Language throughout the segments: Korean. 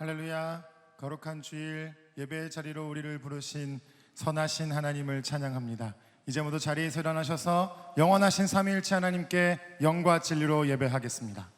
할렐루야. 거룩한 주일 예배의 자리로 우리를 부르신 선하신 하나님을 찬양합니다. 이제 모두 자리에서 일어나셔서 영원하신 삼위일체 하나님께 영과 진리로 예배하겠습니다.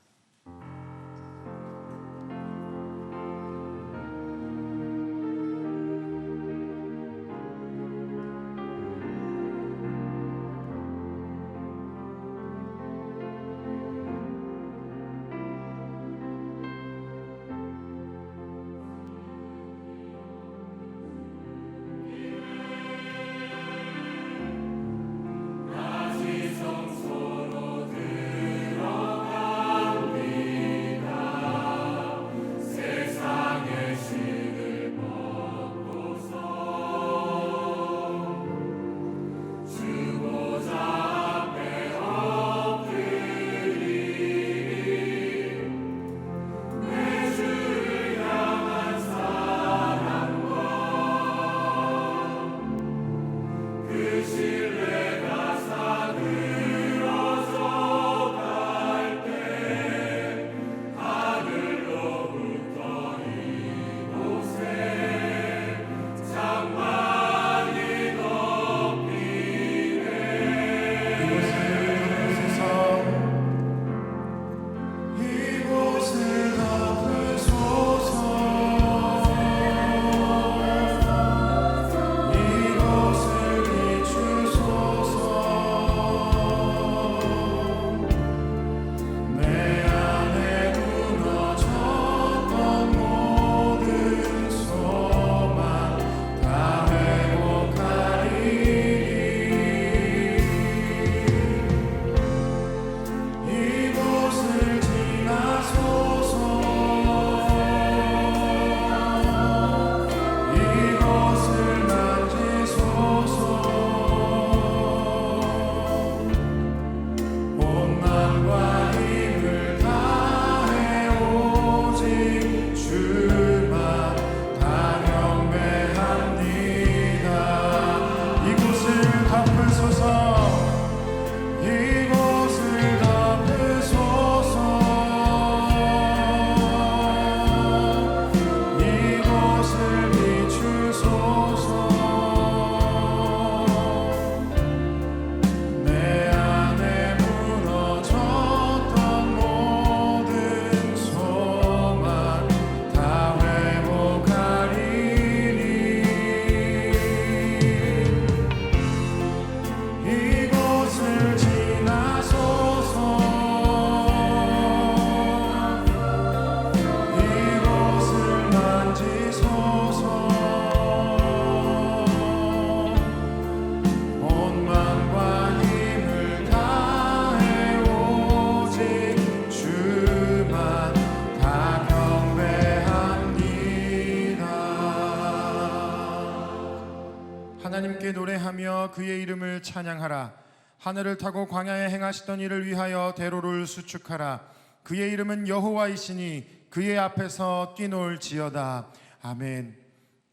하나님께 노래하며 그의 이름을 찬양하라. 하늘을 타고 광야에 행하시던 일을 위하여 대로를 수축하라. 그의 이름은 여호와이시니 그의 앞에서 뛰놀지어다. 아멘.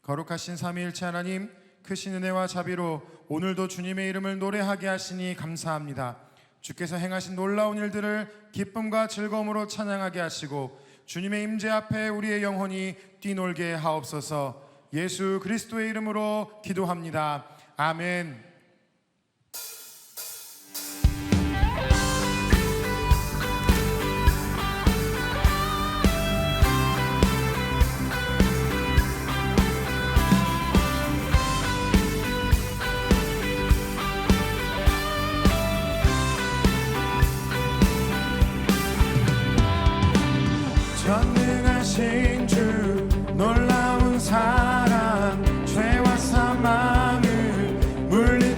거룩하신 삼위일체 하나님, 크신 은혜와 자비로 오늘도 주님의 이름을 노래하게 하시니 감사합니다. 주께서 행하신 놀라운 일들을 기쁨과 즐거움으로 찬양하게 하시고 주님의 임재 앞에 우리의 영혼이 뛰놀게 하옵소서. 예수 그리스도의 이름으로 기도합니다. 아멘. 전능하신 주 놀라운 사랑 죄와 사망을 물리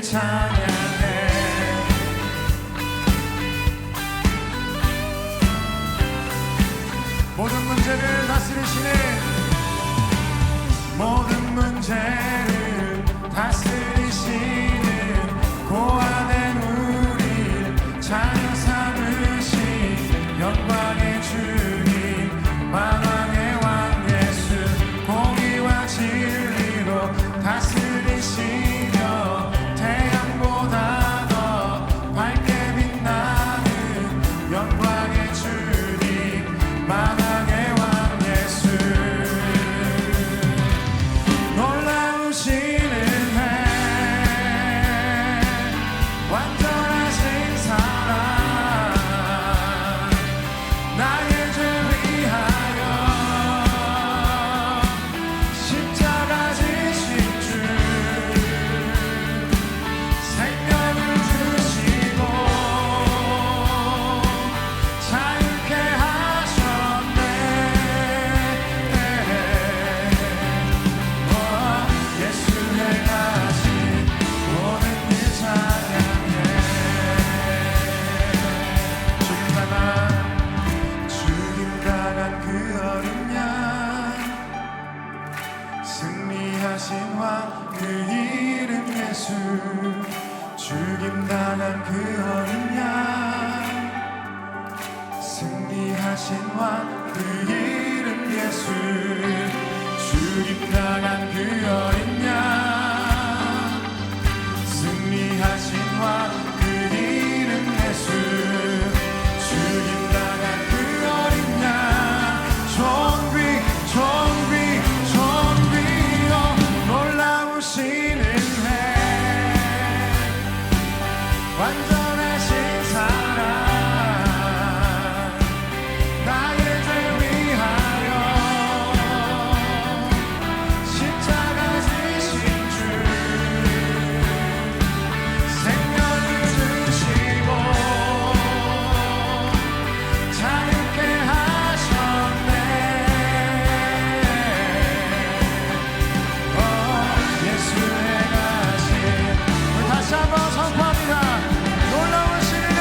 찬양해. 모든 문제를 다스리시는, 모든 문제를 다스리시는 고아된 우리 자녀 삼으신 영광의 주님, 만왕의 왕 예수, 공의와 진리로 다스리시며 태양보다 더 밝게 빛나는 영광의 주님, 만왕의 왕 예수. 놀라우시는 해, 완전하신 사랑, 나의 죄 위하여 십자가 지신 주, 생명을 주시고 자유케 하셨네. 예수 행하신 모든 일 찬양해. 죽임 당한 그 어린 양, 승리하신 왕 그 이름 예수. 죽임 당한 그 어린 양, 승리하신 왕 그 이름 예수. 죽임 당한 그 어린 양, 승리하신 왕 그 이름 예수. 죽임 당한 그 어린 양, 존귀 존귀 존귀여. 놀라우시는 해, 완전하신 사랑, 나의 죄 위하여 십자가 지신 주, 생명을 주시고 자유케 하셨네. 예수 행하신, 우리 다시 한번 선포합니다. 놀라우시는 해,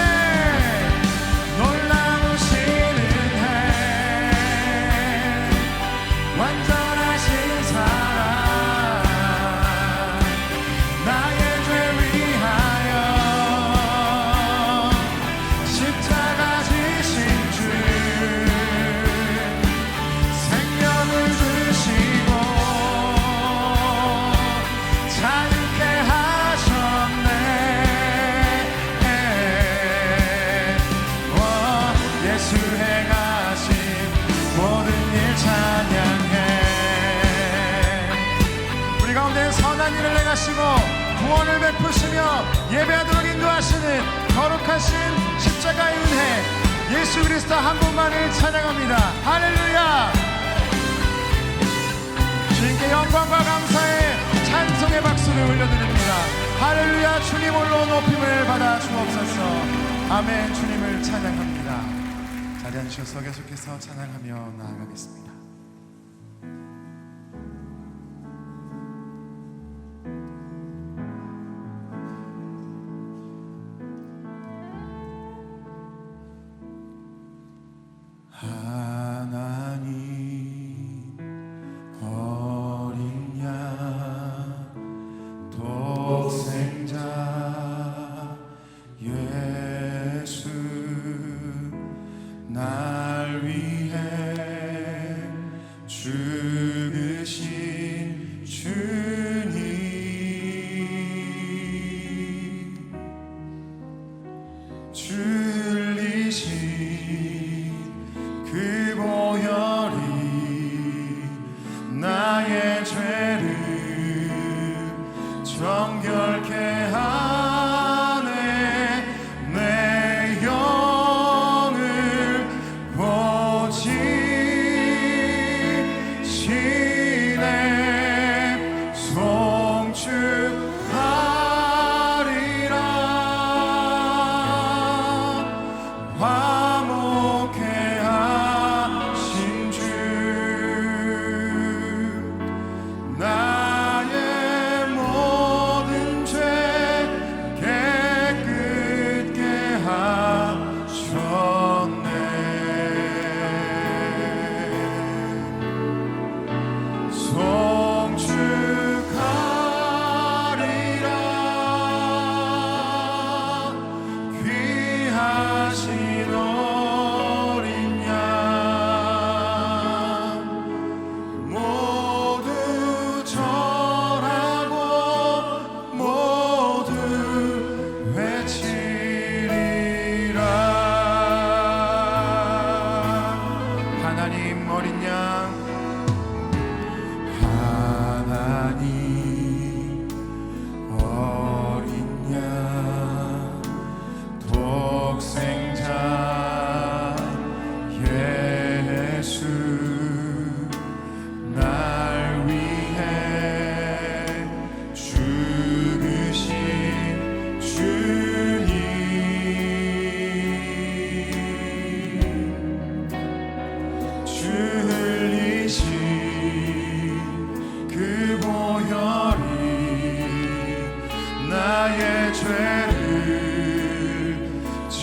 놀라우시는 해, 완전하신 사랑, 나의 죄 위하여 십자가 지신 주, 생명을 주시고 자유케 하셨네. 예수 행하신 모든 일 찬양해. 우리 가운데 선한 일을 행하시고 구원을 베푸시며 예배하도록 인도하시는 거룩하신 십자가의 은혜, 예수 그리스도 한 분만을 찬양합니다. 할렐루야. 주님께 영광과 감사의 찬송의 박수를 올려드립니다. 할렐루야. 주님 홀로 높임을 받아 주옵소서. 아멘. 주님을 찬양합니다. 자리 앉으셔서 계속해서 찬양하며 나아가겠습니다. 하나님 어린 양 독생자 예수, 날 위해 죽으신 주님, 흘리신 그 보혈이 나의 죄를 정결케 하네. 내 영을 고치시네. 송축하리라. 화목해 하신 주, 나의 모든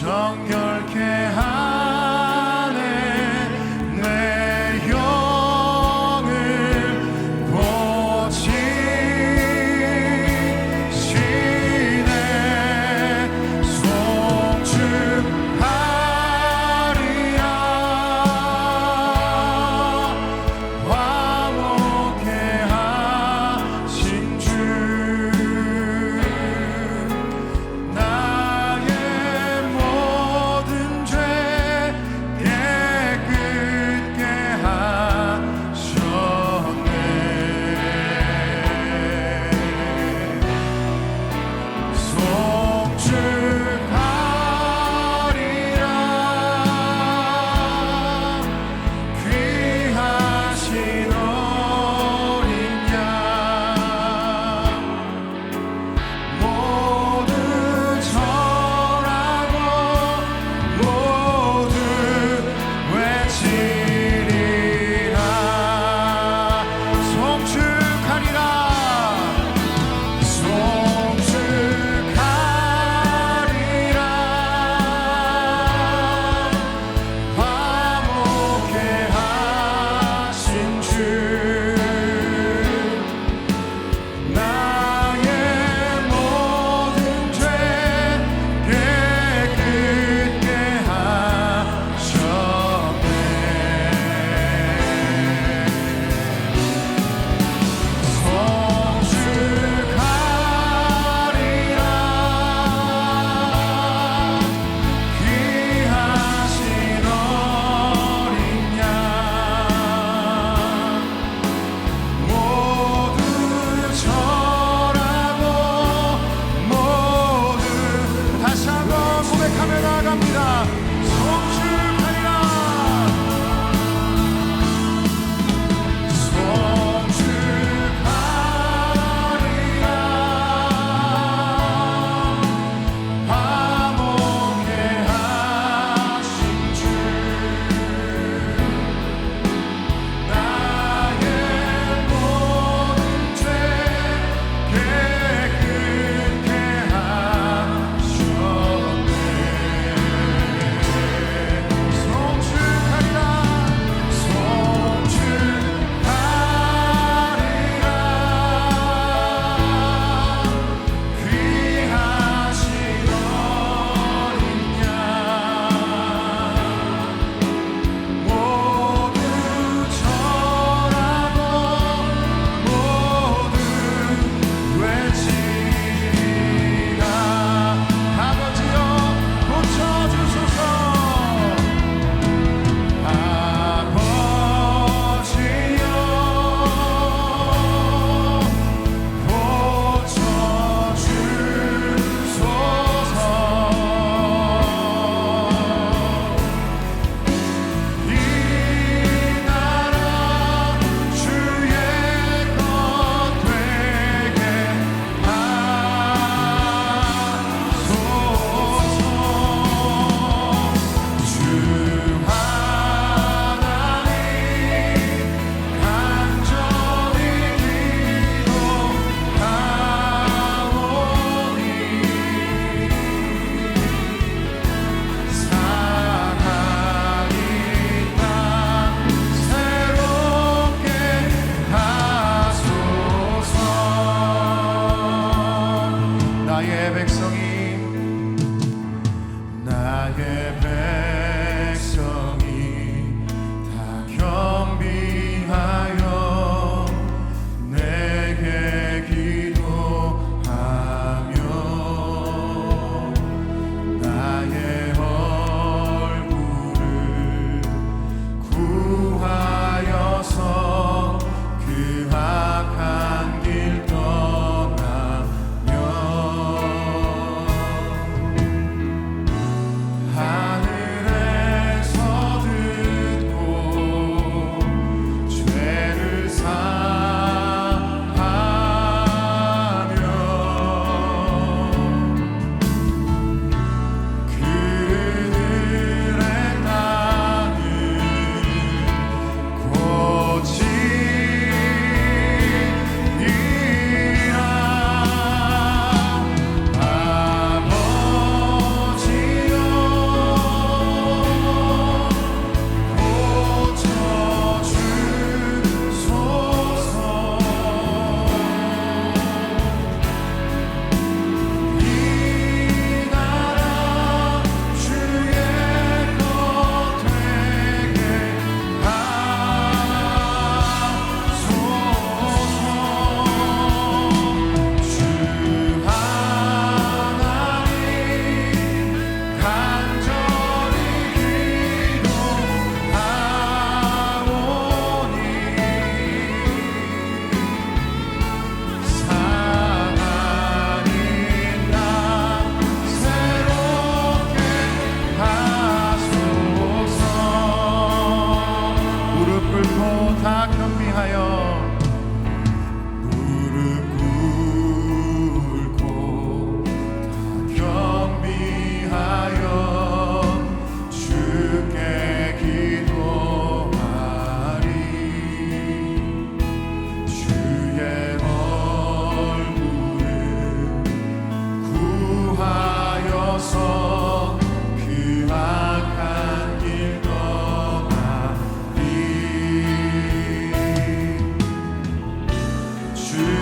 정결케 하네 내 영을 고치시네 송축하리라 화목케 하신 주 나의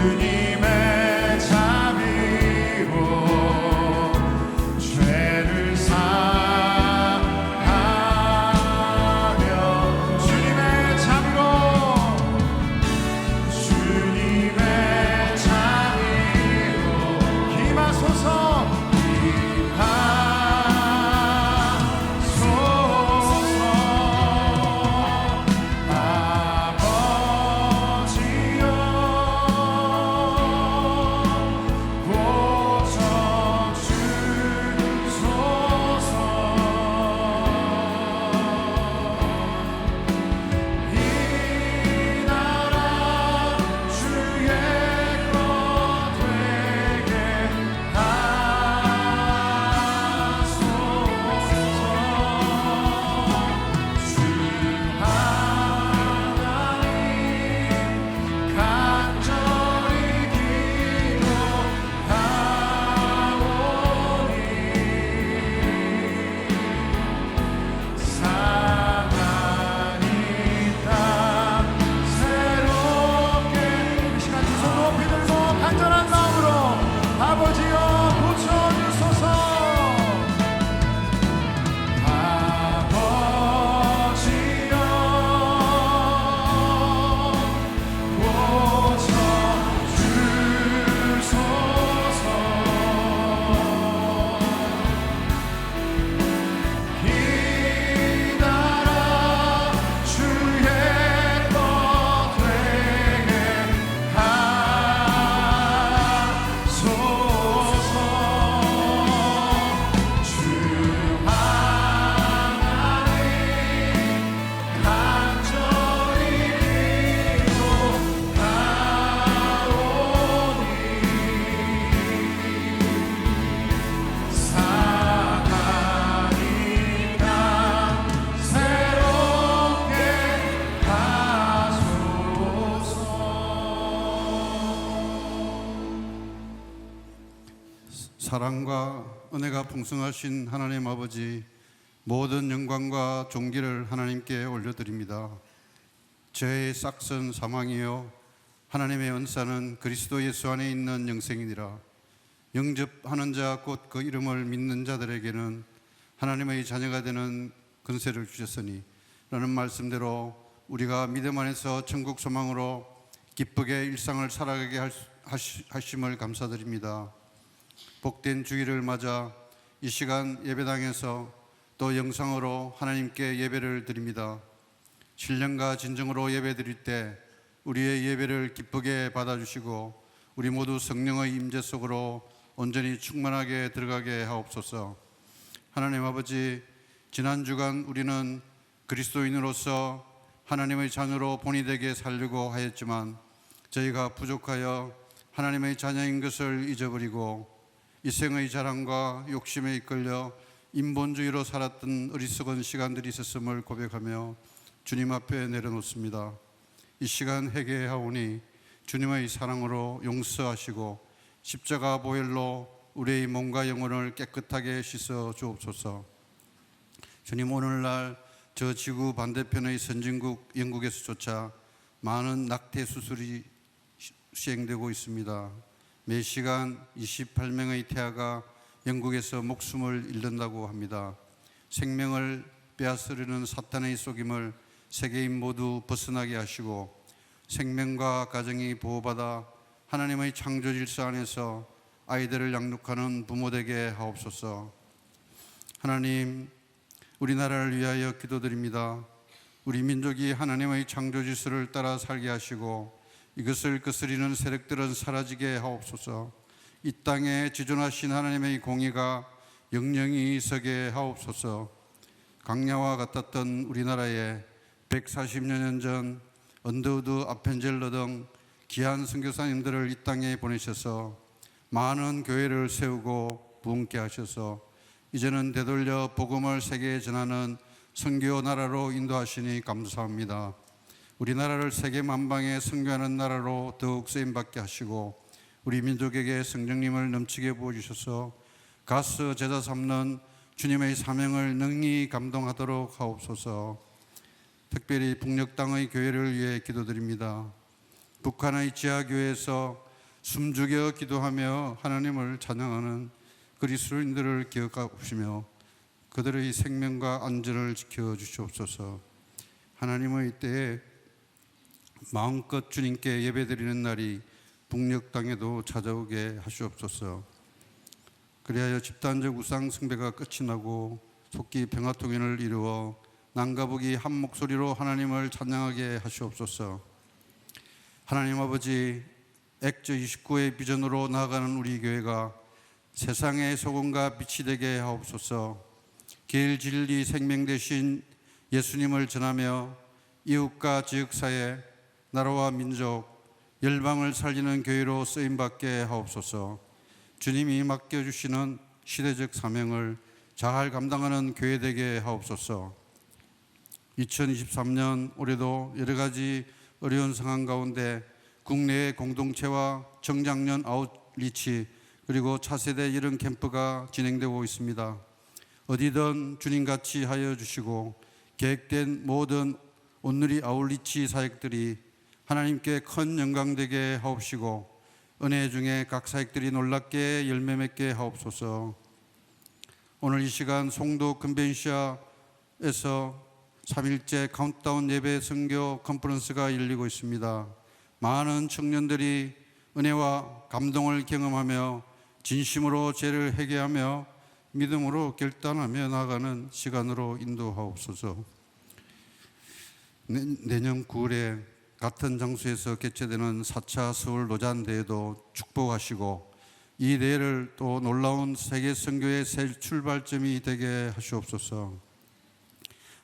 주님의 자비로 죄를 사하며 주님의 자비로 임하소서 사랑과 은혜가 풍성하신 하나님 아버지, 모든 영광과 존귀를 하나님께 올려드립니다. 죄의 싹은 사망이요 하나님의 은사는 그리스도 예수 안에 있는 영생이니라. 영접하는 자 곧 그 이름을 믿는 자들에게는 하나님의 자녀가 되는 권세를 주셨으니 라는 말씀대로 우리가 믿음 안에서 천국 소망으로 기쁘게 일상을 살아가게 하심을 감사드립니다. 복된 주일을 맞아 이 시간 예배당에서 또 영상으로 하나님께 예배를 드립니다. 신령과 진정으로 예배 드릴 때 우리의 예배를 기쁘게 받아주시고 우리 모두 성령의 임재 속으로 온전히 충만하게 들어가게 하옵소서. 하나님 아버지, 지난 주간 우리는 그리스도인으로서 하나님의 자녀로 본이 되게 살려고 하였지만 저희가 부족하여 하나님의 자녀인 것을 잊어버리고 이생의 자랑과 욕심에 이끌려 인본주의로 살았던 어리석은 시간들이 있었음을 고백하며 주님 앞에 내려놓습니다. 이 시간 회개하오니 주님의 사랑으로 용서하시고 십자가 보혈로 우리의 몸과 영혼을 깨끗하게 씻어 주옵소서. 주님, 오늘날 저 지구 반대편의 선진국 영국에서조차 많은 낙태 수술이 시행되고 있습니다. 매 시간 28명의 태아가 영국에서 목숨을 잃는다고 합니다. 생명을 빼앗으려는 사탄의 속임을 세계인 모두 벗어나게 하시고 생명과 가정이 보호받아 하나님의 창조 질서 안에서 아이들을 양육하는 부모 되게 하옵소서. 하나님, 우리나라를 위하여 기도드립니다. 우리 민족이 하나님의 창조 질서를 따라 살게 하시고 이것을 거스리는 세력들은 사라지게 하옵소서. 이 땅에 지존하신 하나님의 공의가 영영히 서게 하옵소서. 강야와 같았던 우리나라에 140여 년 전 언더우드 아펜젤러 등 귀한 선교사님들을 이 땅에 보내셔서 많은 교회를 세우고 부흥케 하셔서 이제는 되돌려 복음을 세계에 전하는 선교 나라로 인도하시니 감사합니다. 우리나라를 세계 만방에 선교하는 나라로 더욱 쓰임받게 하시고 우리 민족에게 성령님을 넘치게 부어주셔서 가서 제자 삼는 주님의 사명을 능히 감동하도록 하옵소서. 특별히 북녘 땅의 교회를 위해 기도드립니다. 북한의 지하교회에서 숨죽여 기도하며 하나님을 찬양하는 그리스도인들을 기억하시며 그들의 생명과 안전을 지켜주시옵소서. 하나님의 때에 마음껏 주님께 예배드리는 날이 북녘 땅에도 찾아오게 하시옵소서. 그리하여 집단적 우상 숭배가 끝이 나고 속기 평화통일을 이루어 남과 북이 한 목소리로 하나님을 찬양하게 하시옵소서. 하나님 아버지, 액저 29의 비전으로 나아가는 우리 교회가 세상의 소금과 빛이 되게 하옵소서. 길, 진리, 생명 되신 예수님을 전하며 이웃과 지역사회, 나라와 민족, 열방을 살리는 교회로 쓰임받게 하옵소서. 주님이 맡겨주시는 시대적 사명을 잘 감당하는 교회 되게 하옵소서. 2023년 올해도 여러 가지 어려운 상황 가운데 국내의 공동체와 청장년 아웃리치 그리고 차세대 이런 캠프가 진행되고 있습니다. 어디든 주님같이 하여 주시고 계획된 모든 온누리 아웃리치 사역들이 하나님께 큰 영광 되게 하옵시고 은혜 중에 각 사역들이 놀랍게 열매 맺게 하옵소서. 오늘 이 시간 송도 컨벤시아에서 3일째 카운트다운 예배 선교 컨퍼런스가 열리고 있습니다. 많은 청년들이 은혜와 감동을 경험하며 진심으로 죄를 회개하며 믿음으로 결단하며 나아가는 시간으로 인도하옵소서. 내년 9월에 같은 장소에서 개최되는 4차 서울 노잔대회도 축복하시고 이 대회를 또 놀라운 세계 선교의 새 출발점이 되게 하시옵소서.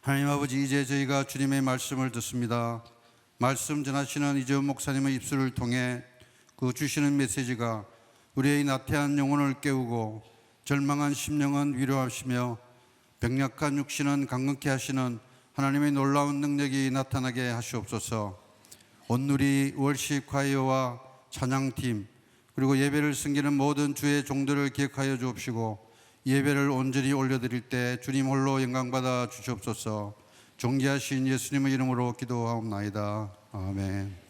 하나님 아버지, 이제 저희가 주님의 말씀을 듣습니다. 말씀 전하시는 이재훈 목사님의 입술을 통해 그 주시는 메시지가 우리의 나태한 영혼을 깨우고 절망한 심령은 위로하시며 병약한 육신은 강건케 하시는 하나님의 놀라운 능력이 나타나게 하시옵소서. 온누리 월십 콰이어와 찬양팀 그리고 예배를 섬기는 모든 주의 종들을 기억하여 주옵시고 예배를 온전히 올려드릴 때 주님 홀로 영광받아 주시옵소서. 존귀하신 예수님의 이름으로 기도하옵나이다. 아멘.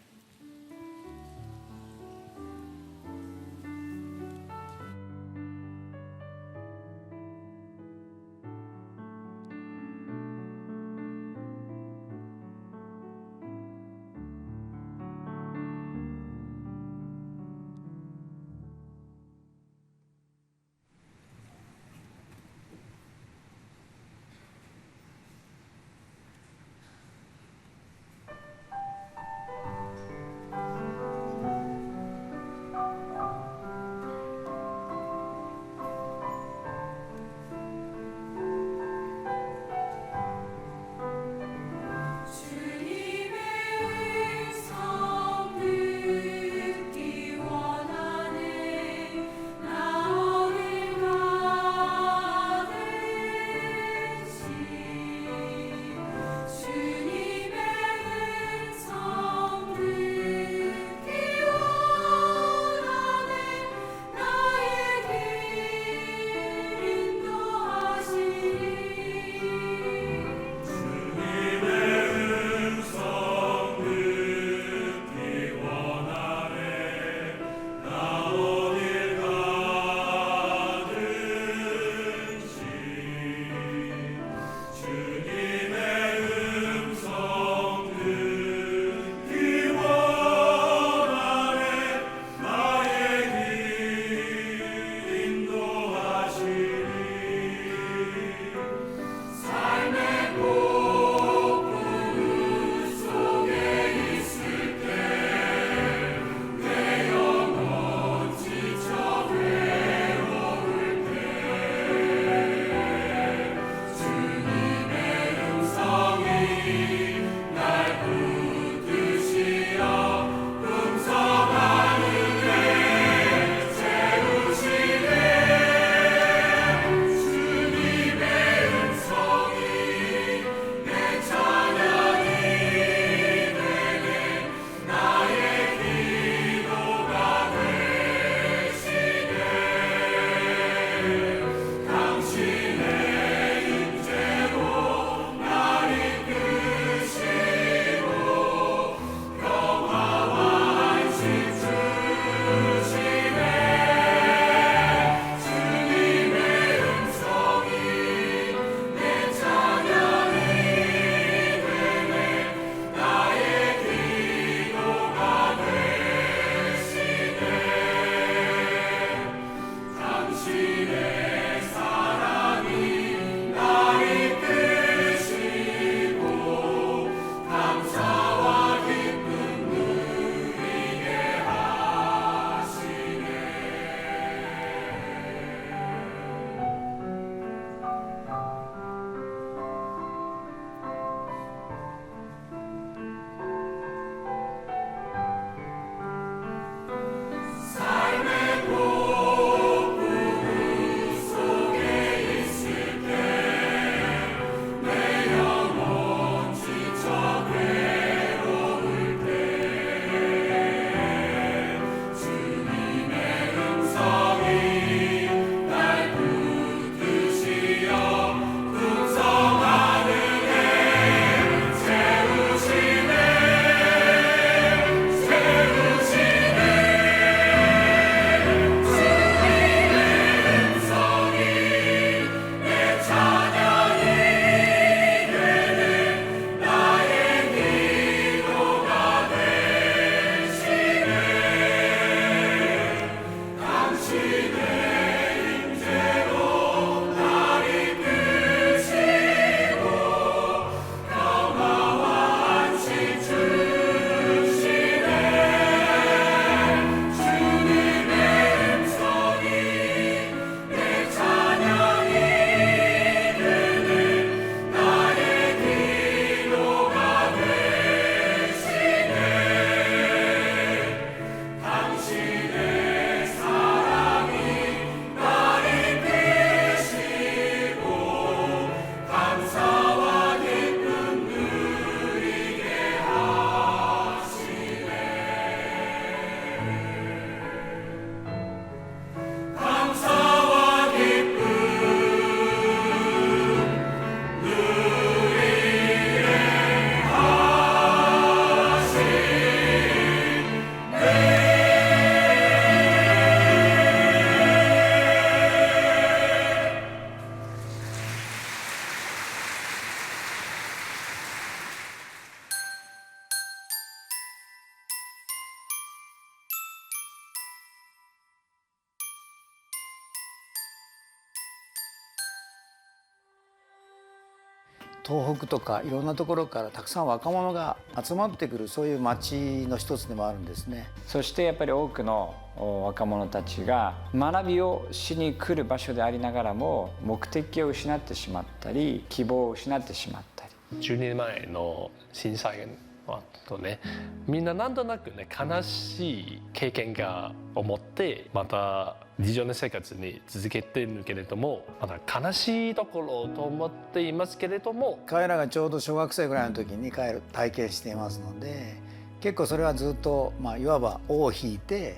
東北とかいろんなところからたくさん若者が集まってくる、そういう街の一つでもあるんですね。そしてやっぱり多くの若者たちが学びをしに来る場所でありながらも目的を失ってしまったり希望を失ってしまったり。10年前の震災の後ね、みんななんとなくね悲しい経験が思ってまた日常の生活に続けているけれども、まだ悲しいところと思っていますけれども、彼らがちょうど小学生ぐらいの時に体験していますので、結構それはずっと、いわば尾を引いて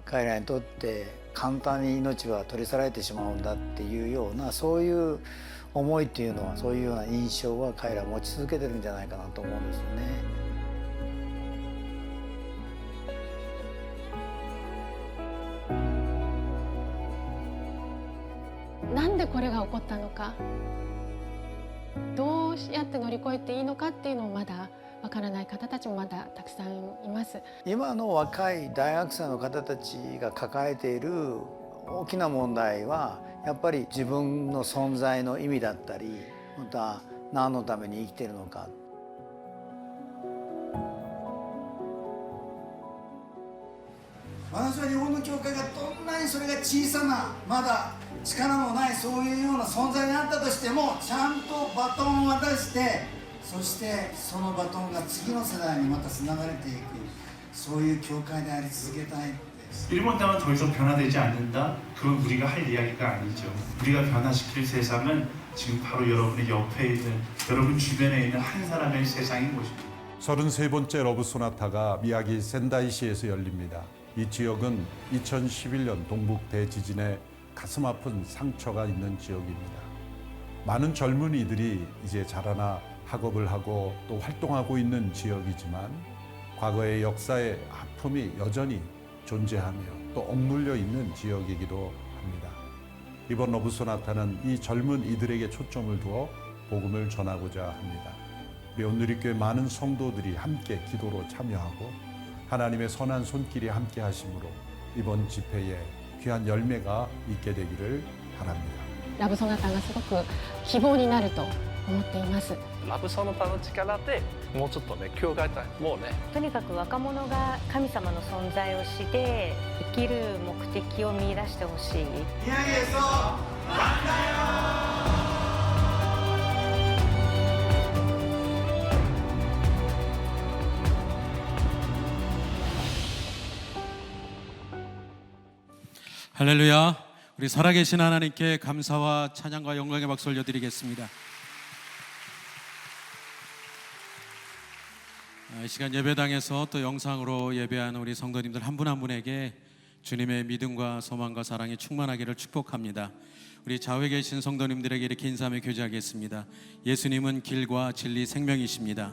彼らにとって簡単に命は取り去られてしまうんだっていうような、そういう思いっていうのは、そういうような印象は彼ら持ち続けてるんじゃないかなと思うんですよね。なんでこれが起こったのか、どうやって乗り越えていいのかっていうのをまだわからない方たちもまだたくさんいます。今の若い大学生の方たちが抱えている大きな問題は、やっぱり自分の存在の意味だったり、また何のために生きているのか。私は日本の教会がどんなにそれが小さな、まだ力のないそういうような存在であったとしても、ちゃんとバトンを渡して、そしてそのバトンが次の世代にまたつながれていく、そういう教会であり続けたいです。 일본 땅은 더 이상 변화되지 않는다? 그건 우리가 할 이야기가 아니죠. 우리가 변화시킬 세상은 지금 바로 여러분의 옆에 있는, 여러분 주변에 있는 한 사람의 세상인 것입니다. 33번째 러브 소나타가 미야기 센다이시에서 열립니다. 이 지역은 2011년 동북 대지진에 가슴 아픈 상처가 있는 지역입니다. 많은 젊은이들이 이제 자라나 학업을 하고 또 활동하고 있는 지역이지만, 과거의 역사의 아픔이 여전히 존재하며 또 억눌려 있는 지역이기도 합니다. 이번 러브 소나타는 이 젊은 이들에게 초점을 두어 복음을 전하고자 합니다. 우리 온누리교회 많은 성도들이 함께 기도로 참여하고 하나님의 선한 손길이 함께 하심으로 이번 집회에 귀한 열매가 있게 되기를 바랍니다. ラブソナタがすごく希望になると思っています。ラブソナタの力でもうちょっとね教会もうね、とにかく若者が神様の存在を知って生きる目的を見出してほしい。宮城そう万歳よ。 할렐루야. 우리 살아계신 하나님께 감사와 찬양과 영광의 박수 올려드리겠습니다. 이 시간 예배당에서 또 영상으로 예배하는 우리 성도님들 한 분 한 분에게 주님의 믿음과 소망과 사랑이 충만하기를 축복합니다. 우리 좌우에 계신 성도님들에게 이렇게 인사하며 교제하겠습니다. 예수님은 길과 진리 생명이십니다.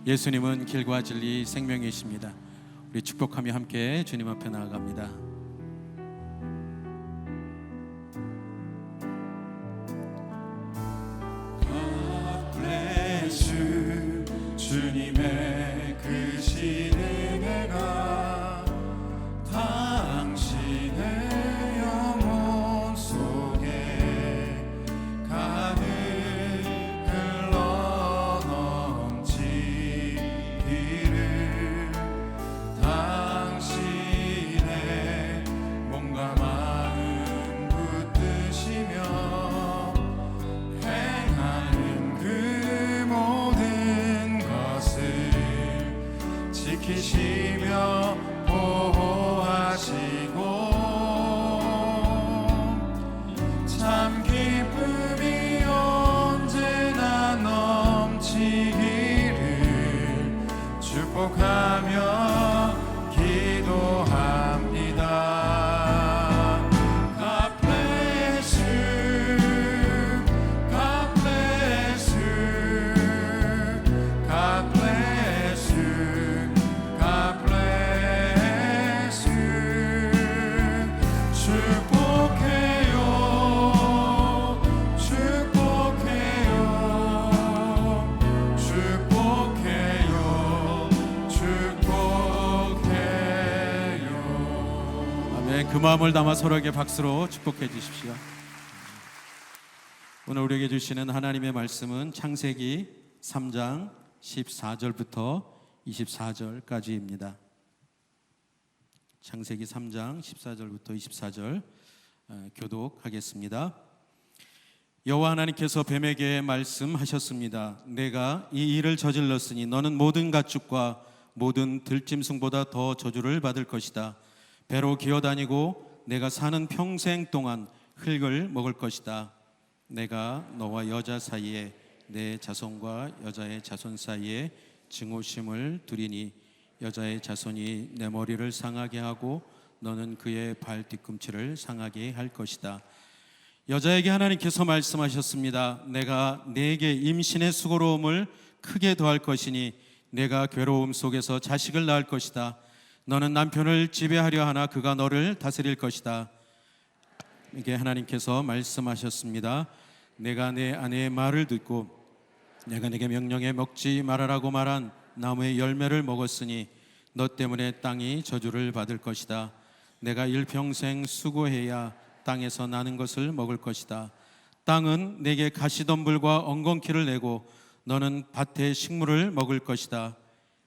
예수님은 길과 진리 생명이십니다. 우리 축복하며 함께 주님 앞에 나아갑니다. 주님의 크신 은혜가 당신의 영혼 속에 가득 흘러 넘치기를, 당신의 몸과 마음 붙드시며 행하는 그 모든 지키시며 보호하시고 참 기쁨이 언제나 넘치기를 축복하며 기도합니다. God bless you, God bless you, God bless you, God bless you. 축복해요, 축복해요, 축복해요, 축복해요. 아멘. 그 마음을 담아 서로에게 박수로 축복해 주십시오. 오늘 우리에게 주시는 하나님의 말씀은 창세기 3장 14절부터 24절까지입니다. 창세기 3장 14절부터 24절 교독하겠습니다. 여호와 하나님께서 뱀에게 말씀하셨습니다. 내가 이 일을 저질렀으니 너는 모든 가축과 모든 들짐승보다 더 저주를 받을 것이다. 배로 기어다니고 내가 사는 평생 동안 흙을 먹을 것이다. 내가 너와 여자 사이에 내 자손과 여자의 자손 사이에 증오심을 두리니 여자의 자손이 내 머리를 상하게 하고 너는 그의 발 뒤꿈치를 상하게 할 것이다. 여자에게 하나님께서 말씀하셨습니다. 내가 네게 임신의 수고로움을 크게 더할 것이니 내가 괴로움 속에서 자식을 낳을 것이다. 너는 남편을 지배하려 하나 그가 너를 다스릴 것이다. 이게 하나님께서 말씀하셨습니다. 내가 내 아내의 말을 듣고 내가 내게 명령해 먹지 말아라고 말한 나무의 열매를 먹었으니 너 때문에 땅이 저주를 받을 것이다. 내가 일평생 수고해야 땅에서 나는 것을 먹을 것이다. 땅은 내게 가시덤불과 엉겅퀴를 내고 너는 밭의 식물을 먹을 것이다.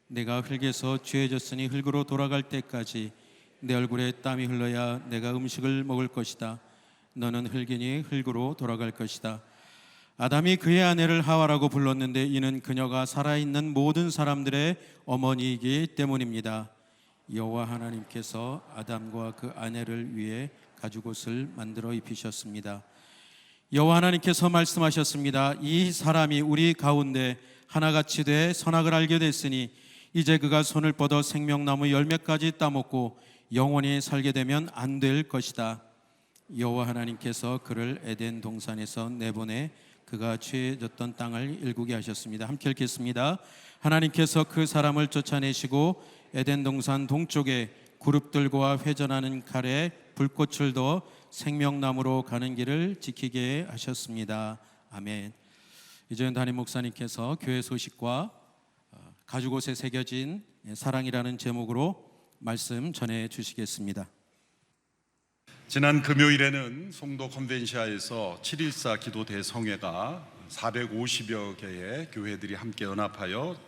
내가 흙에서 죄졌으니 흙으로 돌아갈 때까지 내 얼굴에 땀이 흘러야 내가 음식을 먹을 것이다. 너는 흙이니 흙으로 돌아갈 것이다. 아담이 그의 아내를 하와라고 불렀는데 이는 그녀가 살아있는 모든 사람들의 어머니이기 때문입니다. 여호와 하나님께서 아담과 그 아내를 위해 가죽옷을 만들어 입히셨습니다. 여호와 하나님께서 말씀하셨습니다. 이 사람이 우리 가운데 하나같이 돼 선악을 알게 됐으니 이제 그가 손을 뻗어 생명나무 열매까지 따먹고 영원히 살게 되면 안 될 것이다. 여호와 하나님께서 그를 에덴 동산에서 내보내 그가 취해졌던 땅을 일구게 하셨습니다. 함께 읽겠습니다. 하나님께서 그 사람을 쫓아내시고 에덴 동산 동쪽에 그룹들과 회전하는 칼에 불꽃을 더 생명나무로 가는 길을 지키게 하셨습니다. 아멘. 이재현 담임 목사님께서 교회 소식과 가죽옷에 새겨진 사랑이라는 제목으로 말씀 전해 주시겠습니다. 지난 금요일에는 송도 컨벤시아에서 7.14 기도 대성회가 450여 개의 교회들이 함께 연합하여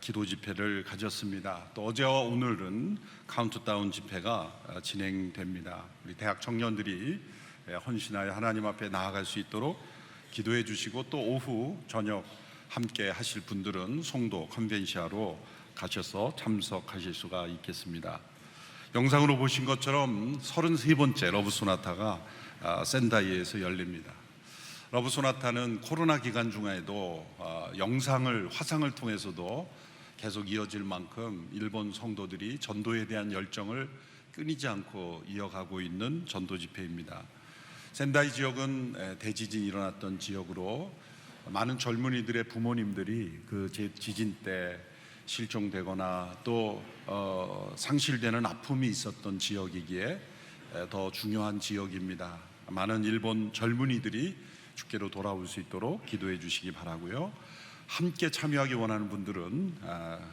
기도 집회를 가졌습니다. 또 어제와 오늘은 카운트다운 집회가 진행됩니다. 우리 대학 청년들이 헌신하여 하나님 앞에 나아갈 수 있도록 기도해 주시고 또 오후 저녁 함께 하실 분들은 송도 컨벤시아로 가셔서 참석하실 수가 있겠습니다. 영상으로 보신 것처럼 33번째 러브 소나타가 센다이에서 열립니다. 러브 소나타는 코로나 기간 중에도 영상을 화상을 통해서도 계속 이어질 만큼 일본 성도들이 전도에 대한 열정을 끊이지 않고 이어가고 있는 전도 집회입니다. 센다이 지역은 대지진이 일어났던 지역으로 많은 젊은이들의 부모님들이 그 지진 때 실종되거나 또 상실되는 아픔이 있었던 지역이기에 더 중요한 지역입니다. 많은 일본 젊은이들이 주께로 돌아올 수 있도록 기도해 주시기 바라고요. 함께 참여하기 원하는 분들은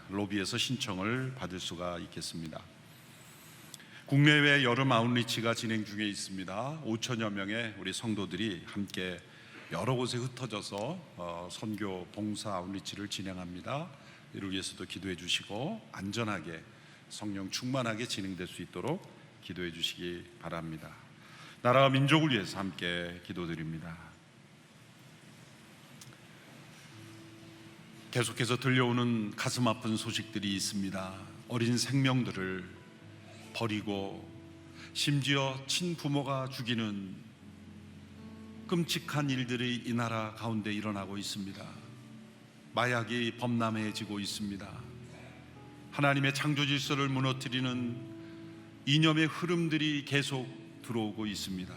로비에서 신청을 받을 수가 있겠습니다. 국내외 여름 아웃리치가 진행 중에 있습니다. 5천여 명의 우리 성도들이 함께 여러 곳에 흩어져서 선교 봉사 아웃리치를 진행합니다. 이를 위해서도 기도해 주시고 안전하게 성령 충만하게 진행될 수 있도록 기도해 주시기 바랍니다. 나라와 민족을 위해서 함께 기도드립니다. 계속해서 들려오는 가슴 아픈 소식들이 있습니다. 어린 생명들을 버리고 심지어 친부모가 죽이는 끔찍한 일들이 이 나라 가운데 일어나고 있습니다. 마약이 범람해지고 있습니다. 하나님의 창조 질서를 무너뜨리는 이념의 흐름들이 계속 들어오고 있습니다.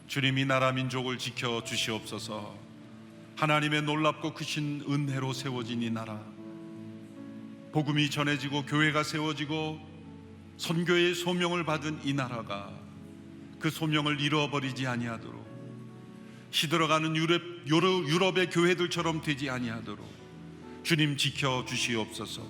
주님, 이 나라 민족을 지켜 주시옵소서. 하나님의 놀랍고 크신 은혜로 세워진 이 나라, 복음이 전해지고 교회가 세워지고 선교의 소명을 받은 이 나라가 그 소명을 잃어버리지 아니하도록, 시들어가는 유럽의 교회들처럼 되지 아니하도록 주님 지켜 주시옵소서.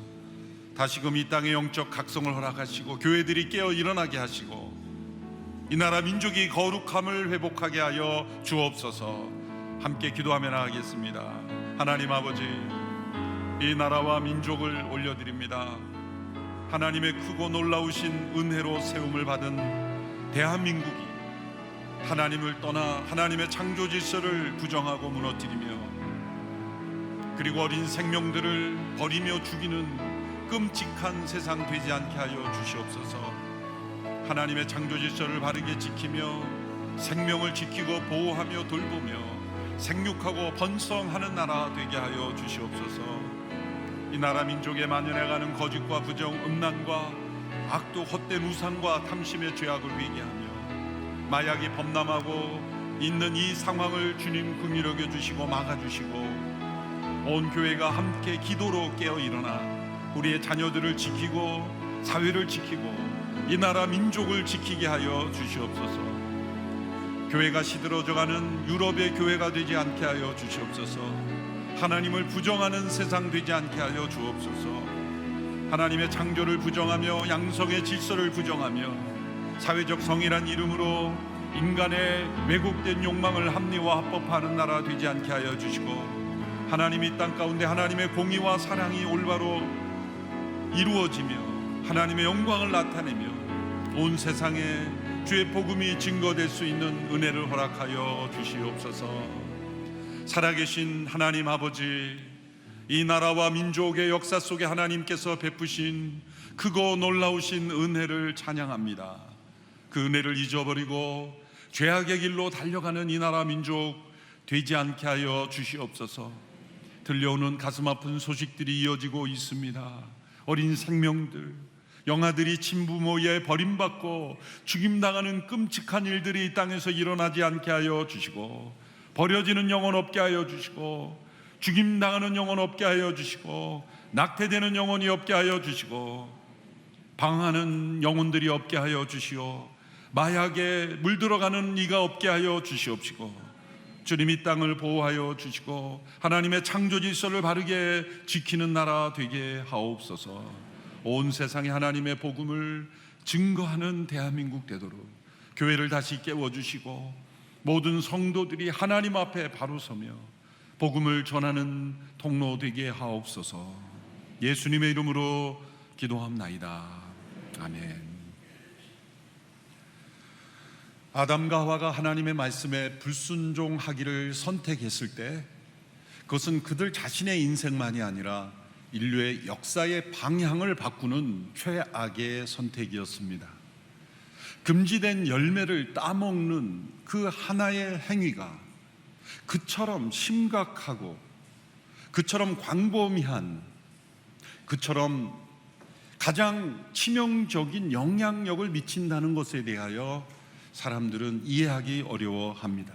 다시금 이 땅의 영적 각성을 허락하시고 교회들이 깨어 일어나게 하시고 이 나라 민족이 거룩함을 회복하게 하여 주옵소서. 함께 기도하며 나가겠습니다. 하나님 아버지, 이 나라와 민족을 올려드립니다. 하나님의 크고 놀라우신 은혜로 세움을 받은 대한민국이 하나님을 떠나 하나님의 창조 질서를 부정하고 무너뜨리며, 그리고 어린 생명들을 버리며 죽이는 끔찍한 세상 되지 않게 하여 주시옵소서. 하나님의 창조 질서를 바르게 지키며 생명을 지키고 보호하며 돌보며 생육하고 번성하는 나라 되게 하여 주시옵소서. 이 나라 민족에 만연해가는 거짓과 부정, 음란과 악도, 헛된 우상과 탐심의 죄악을 회개하며 마약이 범람하고 있는 이 상황을 주님 긍휼히 여겨주시고 막아주시고, 온 교회가 함께 기도로 깨어 일어나 우리의 자녀들을 지키고 사회를 지키고 이 나라 민족을 지키게 하여 주시옵소서. 교회가 시들어져가는 유럽의 교회가 되지 않게 하여 주시옵소서. 하나님을 부정하는 세상 되지 않게 하여 주옵소서. 하나님의 창조를 부정하며 양성의 질서를 부정하며 사회적 성이란 이름으로 인간의 왜곡된 욕망을 합리화 합법화하는 나라 되지 않게 하여 주시고, 하나님이 땅 가운데 하나님의 공의와 사랑이 올바로 이루어지며 하나님의 영광을 나타내며 온 세상에 주의 복음이 증거될 수 있는 은혜를 허락하여 주시옵소서. 살아계신 하나님 아버지, 이 나라와 민족의 역사 속에 하나님께서 베푸신 크고 놀라우신 은혜를 찬양합니다. 그 은혜를 잊어버리고 죄악의 길로 달려가는 이 나라 민족 되지 않게 하여 주시옵소서. 들려오는 가슴 아픈 소식들이 이어지고 있습니다. 어린 생명들, 영아들이 친부모에 버림받고 죽임당하는 끔찍한 일들이 이 땅에서 일어나지 않게 하여 주시고, 버려지는 영혼 없게 하여 주시고, 죽임당하는 영혼 없게 하여 주시고, 낙태되는 영혼이 없게 하여 주시고, 방황하는 영혼들이 없게 하여 주시오. 마약에 물들어가는 이가 없게 하여 주시옵시고, 주님 이 땅을 보호하여 주시고 하나님의 창조 질서를 바르게 지키는 나라 되게 하옵소서. 온 세상에 하나님의 복음을 증거하는 대한민국 되도록 교회를 다시 깨워주시고, 모든 성도들이 하나님 앞에 바로 서며 복음을 전하는 통로 되게 하옵소서. 예수님의 이름으로 기도합나이다. 아멘. 아담과 하와가 하나님의 말씀에 불순종하기를 선택했을 때, 그것은 그들 자신의 인생만이 아니라 인류의 역사의 방향을 바꾸는 최악의 선택이었습니다. 금지된 열매를 따먹는 그 하나의 행위가 그처럼 심각하고 그처럼 광범위한, 그처럼 가장 치명적인 영향력을 미친다는 것에 대하여 사람들은 이해하기 어려워합니다.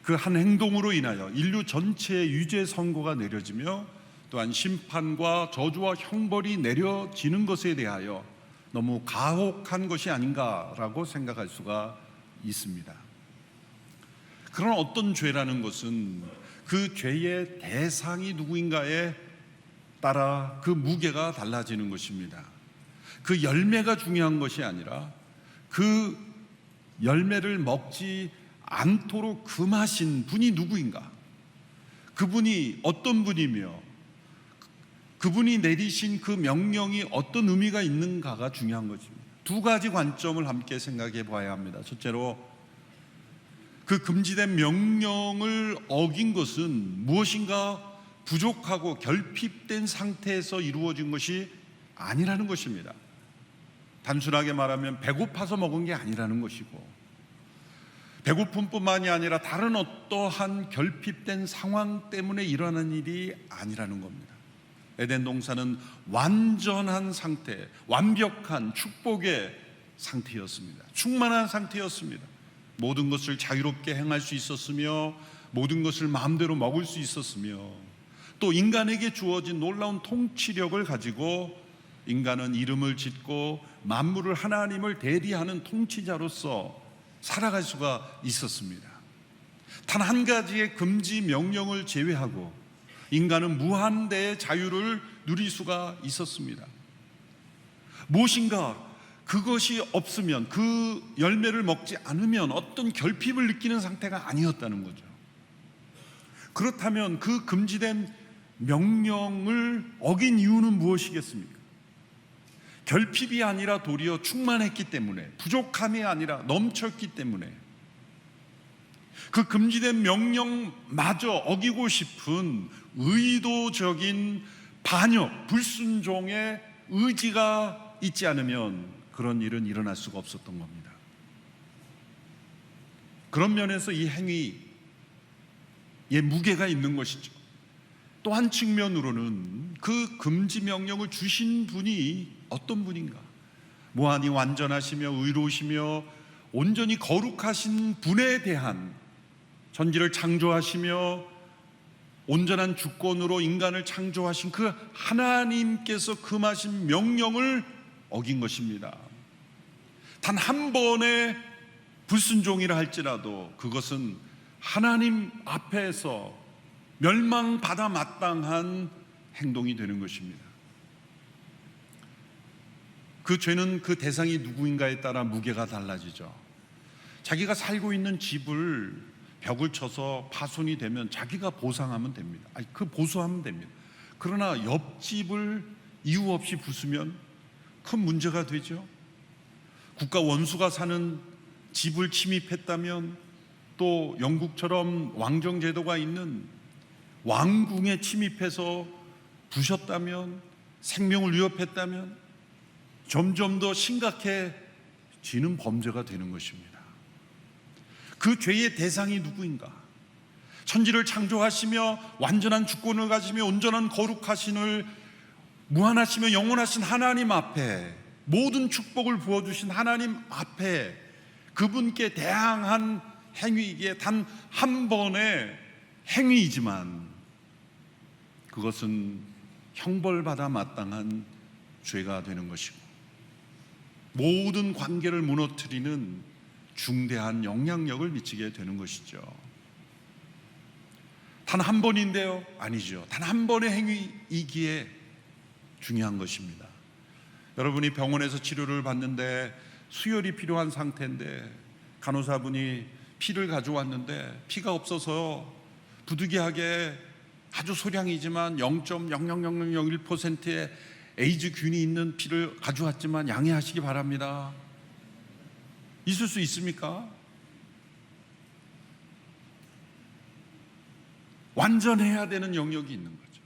그 한 행동으로 인하여 인류 전체의 유죄 선고가 내려지며 또한 심판과 저주와 형벌이 내려지는 것에 대하여 너무 가혹한 것이 아닌가라고 생각할 수가 있습니다. 그런 어떤 죄라는 것은 그 죄의 대상이 누구인가에 따라 그 무게가 달라지는 것입니다. 그 열매가 중요한 것이 아니라 그 열매를 먹지 않도록 금하신 분이 누구인가, 그분이 어떤 분이며 그분이 내리신 그 명령이 어떤 의미가 있는가가 중요한 것입니다. 두 가지 관점을 함께 생각해 봐야 합니다. 첫째로, 그 금지된 명령을 어긴 것은 무엇인가 부족하고 결핍된 상태에서 이루어진 것이 아니라는 것입니다. 단순하게 말하면 배고파서 먹은 게 아니라는 것이고, 배고픔뿐만이 아니라 다른 어떠한 결핍된 상황 때문에 일어난 일이 아니라는 겁니다. 에덴 동산은 완전한 상태, 완벽한 축복의 상태였습니다. 충만한 상태였습니다. 모든 것을 자유롭게 행할 수 있었으며 모든 것을 마음대로 먹을 수 있었으며, 또 인간에게 주어진 놀라운 통치력을 가지고 인간은 이름을 짓고 만물을, 하나님을 대리하는 통치자로서 살아갈 수가 있었습니다. 단 한 가지의 금지 명령을 제외하고 인간은 무한대의 자유를 누릴 수가 있었습니다. 무엇인가 그것이 없으면, 그 열매를 먹지 않으면 어떤 결핍을 느끼는 상태가 아니었다는 거죠. 그렇다면 그 금지된 명령을 어긴 이유는 무엇이겠습니까? 결핍이 아니라 도리어 충만했기 때문에, 부족함이 아니라 넘쳤기 때문에, 그 금지된 명령마저 어기고 싶은 의도적인 반역, 불순종의 의지가 있지 않으면 그런 일은 일어날 수가 없었던 겁니다. 그런 면에서 이 행위에 무게가 있는 것이죠. 또 한 측면으로는 그 금지 명령을 주신 분이 어떤 분인가? 무한히 완전하시며 의로우시며 온전히 거룩하신 분에 대한, 천지를 창조하시며 온전한 주권으로 인간을 창조하신 그 하나님께서 금하신 명령을 어긴 것입니다. 단 한 번의 불순종이라 할지라도 그것은 하나님 앞에서 멸망받아 마땅한 행동이 되는 것입니다. 그 죄는 그 대상이 누구인가에 따라 무게가 달라지죠. 자기가 살고 있는 집을 벽을 쳐서 파손이 되면 자기가 보상하면 됩니다. 그 보수하면 됩니다. 그러나 옆집을 이유 없이 부수면 큰 문제가 되죠. 국가 원수가 사는 집을 침입했다면, 또 영국처럼 왕정제도가 있는 왕궁에 침입해서 부셨다면, 생명을 위협했다면 점점 더 심각해지는 범죄가 되는 것입니다. 그 죄의 대상이 누구인가? 천지를 창조하시며 완전한 주권을 가지며 온전한 거룩하신을 무한하시며 영원하신 하나님 앞에, 모든 축복을 부어주신 하나님 앞에 그분께 대항한 행위이기에 단 한 번의 행위이지만 그것은 형벌받아 마땅한 죄가 되는 것이고, 모든 관계를 무너뜨리는 중대한 영향력을 미치게 되는 것이죠. 단 한 번인데요? 아니죠. 단 한 번의 행위이기에 중요한 것입니다. 여러분이 병원에서 치료를 받는데 수혈이 필요한 상태인데 간호사분이 피를 가져왔는데 피가 없어서 부득이하게 아주 소량이지만 0.00001%의 에이즈균이 있는 피를 가져왔지만 양해하시기 바랍니다. 있을 수 있습니까? 완전해야 되는 영역이 있는 거죠.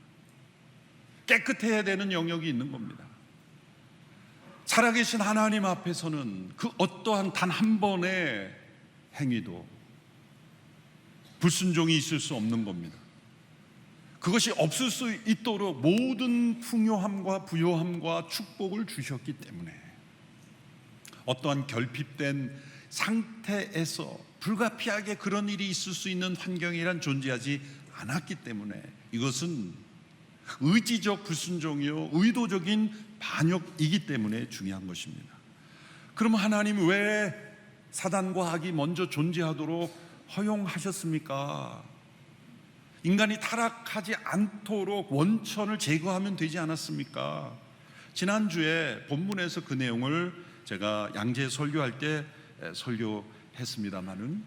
깨끗해야 되는 영역이 있는 겁니다. 살아계신 하나님 앞에서는 그 어떠한 단 한 번의 행위도 불순종이 있을 수 없는 겁니다. 그것이 없을 수 있도록 모든 풍요함과 부요함과 축복을 주셨기 때문에, 어떠한 결핍된 상태에서 불가피하게 그런 일이 있을 수 있는 환경이란 존재하지 않았기 때문에 이것은 의지적 불순종이요 의도적인 반역이기 때문에 중요한 것입니다. 그럼 하나님 왜 사단과 악이 먼저 존재하도록 허용하셨습니까? 인간이 타락하지 않도록 원천을 제거하면 되지 않았습니까? 지난주에 본문에서 그 내용을 제가 양재 설교할 때 설교했습니다마는,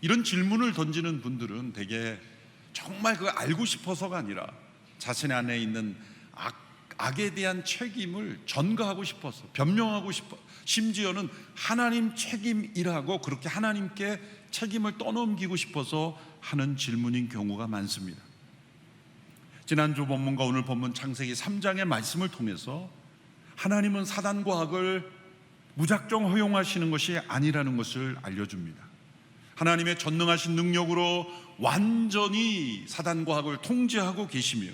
이런 질문을 던지는 분들은 대개 정말 그 알고 싶어서가 아니라 자신 안에 있는 악에 대한 책임을 전가하고 싶어서, 변명하고 싶어, 심지어는 하나님 책임이라고 그렇게 하나님께 책임을 떠넘기고 싶어서 하는 질문인 경우가 많습니다. 지난주 본문과 오늘 본문 창세기 3장의 말씀을 통해서 하나님은 사단과 악을 무작정 허용하시는 것이 아니라는 것을 알려줍니다. 하나님의 전능하신 능력으로 완전히 사단과 악을 통제하고 계시며,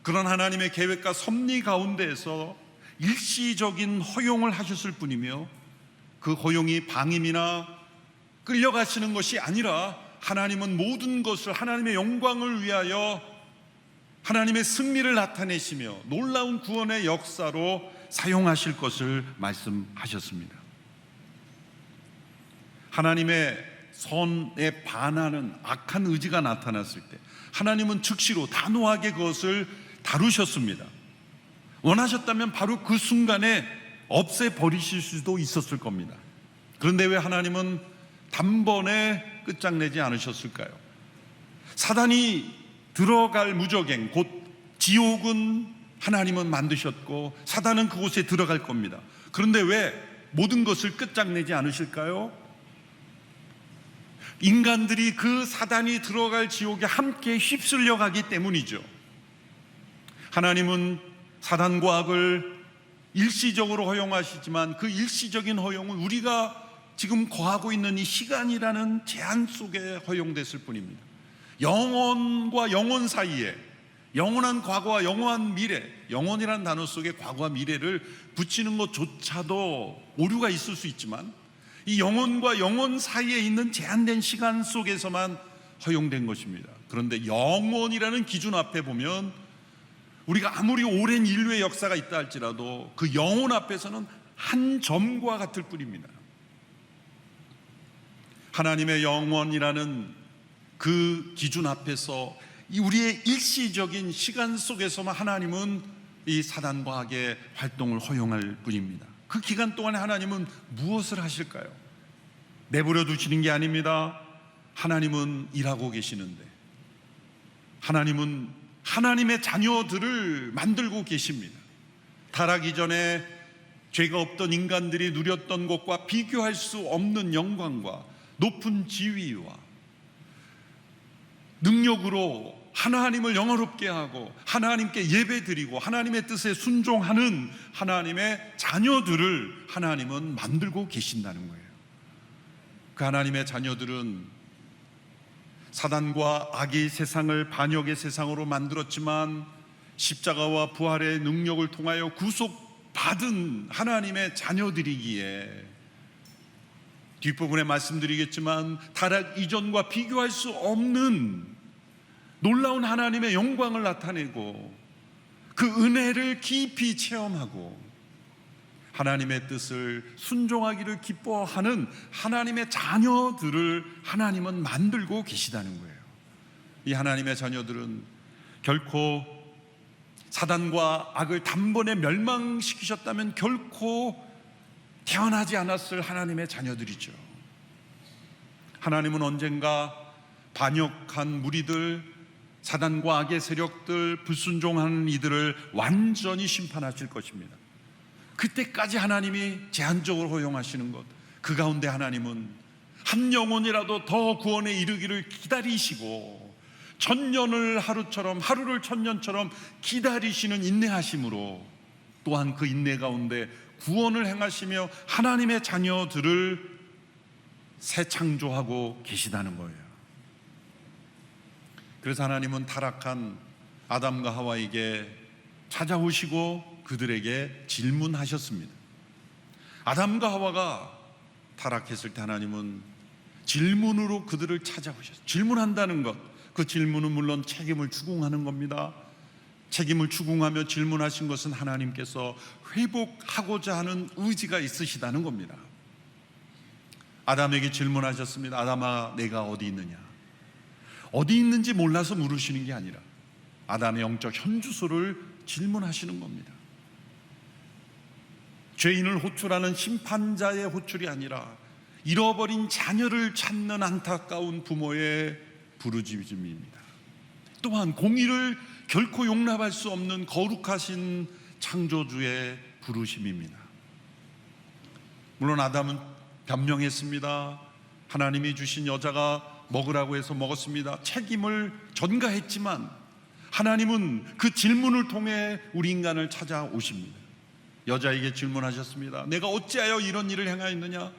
그런 하나님의 계획과 섭리 가운데에서 일시적인 허용을 하셨을 뿐이며, 그 허용이 방임이나 끌려가시는 것이 아니라 하나님은 모든 것을 하나님의 영광을 위하여 하나님의 승리를 나타내시며 놀라운 구원의 역사로 사용하실 것을 말씀하셨습니다. 하나님의 선에 반하는 악한 의지가 나타났을 때 하나님은 즉시로 단호하게 그것을 다루셨습니다. 원하셨다면 바로 그 순간에 없애버리실 수도 있었을 겁니다. 그런데 왜 하나님은 단번에 끝장내지 않으셨을까요? 사단이 들어갈 무저갱, 곧 지옥은 하나님은 만드셨고 사단은 그곳에 들어갈 겁니다. 그런데 왜 모든 것을 끝장내지 않으실까요? 인간들이 그 사단이 들어갈 지옥에 함께 휩쓸려 가기 때문이죠. 하나님은 사단과 악을 일시적으로 허용하시지만 그 일시적인 허용은 우리가 지금 거하고 있는 이 시간이라는 제한 속에 허용됐을 뿐입니다. 영혼과 영혼 사이에, 영원한 과거와 영원한 미래, 영혼이라는 단어 속에 과거와 미래를 붙이는 것조차도 오류가 있을 수 있지만 이 영혼과 영혼 사이에 있는 제한된 시간 속에서만 허용된 것입니다. 그런데 영혼이라는 기준 앞에 보면 우리가 아무리 오랜 인류의 역사가 있다 할지라도 그 영혼 앞에서는 한 점과 같을 뿐입니다. 하나님의 영혼이라는 그 기준 앞에서 이 우리의 일시적인 시간 속에서만 하나님은 이 사단과 악의 활동을 허용할 뿐입니다. 그 기간 동안에 하나님은 무엇을 하실까요? 내버려 두시는 게 아닙니다. 하나님은 일하고 계시는데, 하나님은 하나님의 자녀들을 만들고 계십니다. 타락 이전에 죄가 없던 인간들이 누렸던 것과 비교할 수 없는 영광과 높은 지위와 능력으로 하나님을 영화롭게 하고 하나님께 예배드리고 하나님의 뜻에 순종하는 하나님의 자녀들을 하나님은 만들고 계신다는 거예요. 그 하나님의 자녀들은 사단과 악이 세상을 반역의 세상으로 만들었지만 십자가와 부활의 능력을 통하여 구속받은 하나님의 자녀들이기에 뒷부분에 말씀드리겠지만 타락 이전과 비교할 수 없는 놀라운 하나님의 영광을 나타내고 그 은혜를 깊이 체험하고 하나님의 뜻을 순종하기를 기뻐하는 하나님의 자녀들을 하나님은 만들고 계시다는 거예요. 이 하나님의 자녀들은 결코 사단과 악을 단번에 멸망시키셨다면 결코 태어나지 않았을 하나님의 자녀들이죠. 하나님은 언젠가 반역한 무리들, 사단과 악의 세력들, 불순종하는 이들을 완전히 심판하실 것입니다. 그때까지 하나님이 제한적으로 허용하시는 것, 그 가운데 하나님은 한 영혼이라도 더 구원에 이르기를 기다리시고 천년을 하루처럼, 하루를 천년처럼 기다리시는 인내하심으로 또한 그 인내 가운데 구원을 행하시며 하나님의 자녀들을 새 창조하고 계시다는 거예요. 그래서 하나님은 타락한 아담과 하와에게 찾아오시고 그들에게 질문하셨습니다. 아담과 하와가 타락했을 때 하나님은 질문으로 그들을 찾아오셨어요. 질문한다는 것, 그 질문은 물론 책임을 추궁하는 겁니다. 책임을 추궁하며 질문하신 것은 하나님께서 회복하고자 하는 의지가 있으시다는 겁니다. 아담에게 질문하셨습니다. 아담아, 내가 어디 있느냐? 어디 있는지 몰라서 물으시는 게 아니라 아담의 영적 현주소를 질문하시는 겁니다. 죄인을 호출하는 심판자의 호출이 아니라 잃어버린 자녀를 찾는 안타까운 부모의 부르짖음입니다. 또한 공의를 결코 용납할 수 없는 거룩하신 창조주의 부르심입니다. 물론 아담은 변명했습니다. 하나님이 주신 여자가 먹으라고 해서 먹었습니다. 책임을 전가했지만 하나님은 그 질문을 통해 우리 인간을 찾아오십니다. 여자에게 질문하셨습니다. 내가 어찌하여 이런 일을 행하였느냐?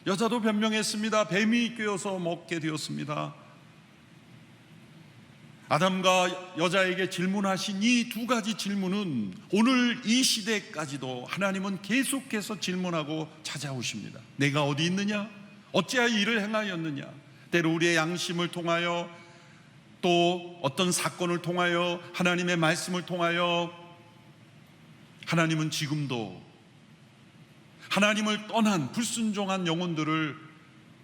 여자도 변명했습니다. 뱀이 꿰어서 먹게 되었습니다. 아담과 여자에게 질문하신 이 두 가지 질문은 오늘 이 시대까지도 하나님은 계속해서 질문하고 찾아오십니다. 내가 어디 있느냐? 어찌하여 일을 행하였느냐? 때로 우리의 양심을 통하여 또 어떤 사건을 통하여 하나님의 말씀을 통하여 하나님은 지금도 하나님을 떠난 불순종한 영혼들을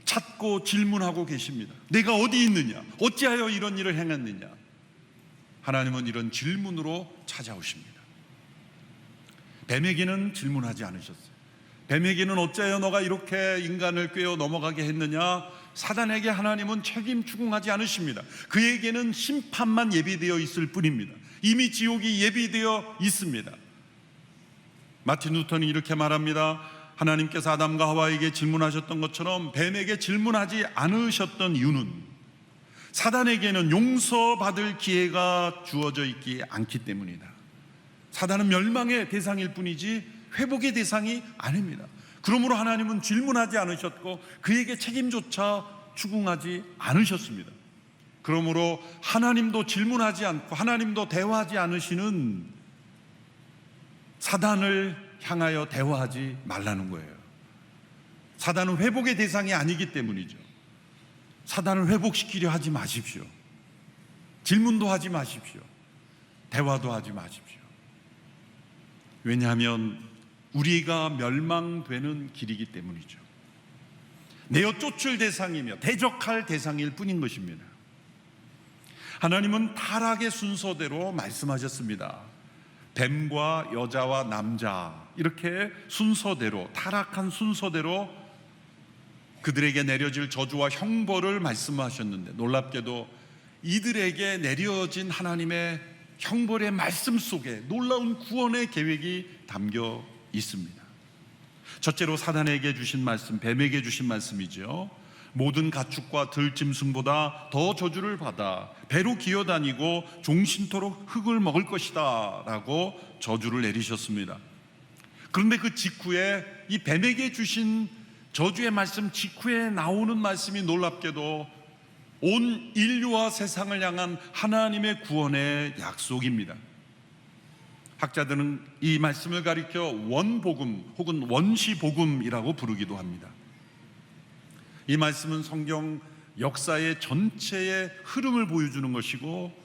찾고 질문하고 계십니다. 내가 어디 있느냐? 어찌하여 이런 일을 행했느냐? 하나님은 이런 질문으로 찾아오십니다. 뱀에게는 질문하지 않으셨어요. 뱀에게는 어찌하여 너가 이렇게 인간을 꿰어 넘어가게 했느냐? 사단에게 하나님은 책임 추궁하지 않으십니다. 그에게는 심판만 예비되어 있을 뿐입니다. 이미 지옥이 예비되어 있습니다. 마틴 루터는 이렇게 말합니다. 하나님께서 아담과 하와에게 질문하셨던 것처럼 뱀에게 질문하지 않으셨던 이유는 사단에게는 용서받을 기회가 주어져 있지 않기 때문이다. 사단은 멸망의 대상일 뿐이지 회복의 대상이 아닙니다. 그러므로 하나님은 질문하지 않으셨고 그에게 책임조차 추궁하지 않으셨습니다. 그러므로 하나님도 질문하지 않고 하나님도 대화하지 않으시는 사단을 향하여 대화하지 말라는 거예요. 사단은 회복의 대상이 아니기 때문이죠. 사단을 회복시키려 하지 마십시오. 질문도 하지 마십시오. 대화도 하지 마십시오. 왜냐하면 우리가 멸망되는 길이기 때문이죠. 내어 쫓을 대상이며 대적할 대상일 뿐인 것입니다. 하나님은 타락의 순서대로 말씀하셨습니다. 뱀과 여자와 남자, 이렇게 순서대로, 타락한 순서대로 그들에게 내려질 저주와 형벌을 말씀하셨는데, 놀랍게도 이들에게 내려진 하나님의 형벌의 말씀 속에 놀라운 구원의 계획이 담겨 있습니다. 첫째로 사단에게 주신 말씀, 뱀에게 주신 말씀이죠. 모든 가축과 들짐승보다 더 저주를 받아 배로 기어다니고 종신토록 흙을 먹을 것이다 라고 저주를 내리셨습니다. 그런데 그 직후에 이 뱀에게 주신 저주의 말씀 직후에 나오는 말씀이 놀랍게도 온 인류와 세상을 향한 하나님의 구원의 약속입니다. 학자들은 이 말씀을 가리켜 원복음 혹은 원시복음이라고 부르기도 합니다. 이 말씀은 성경 역사의 전체의 흐름을 보여주는 것이고,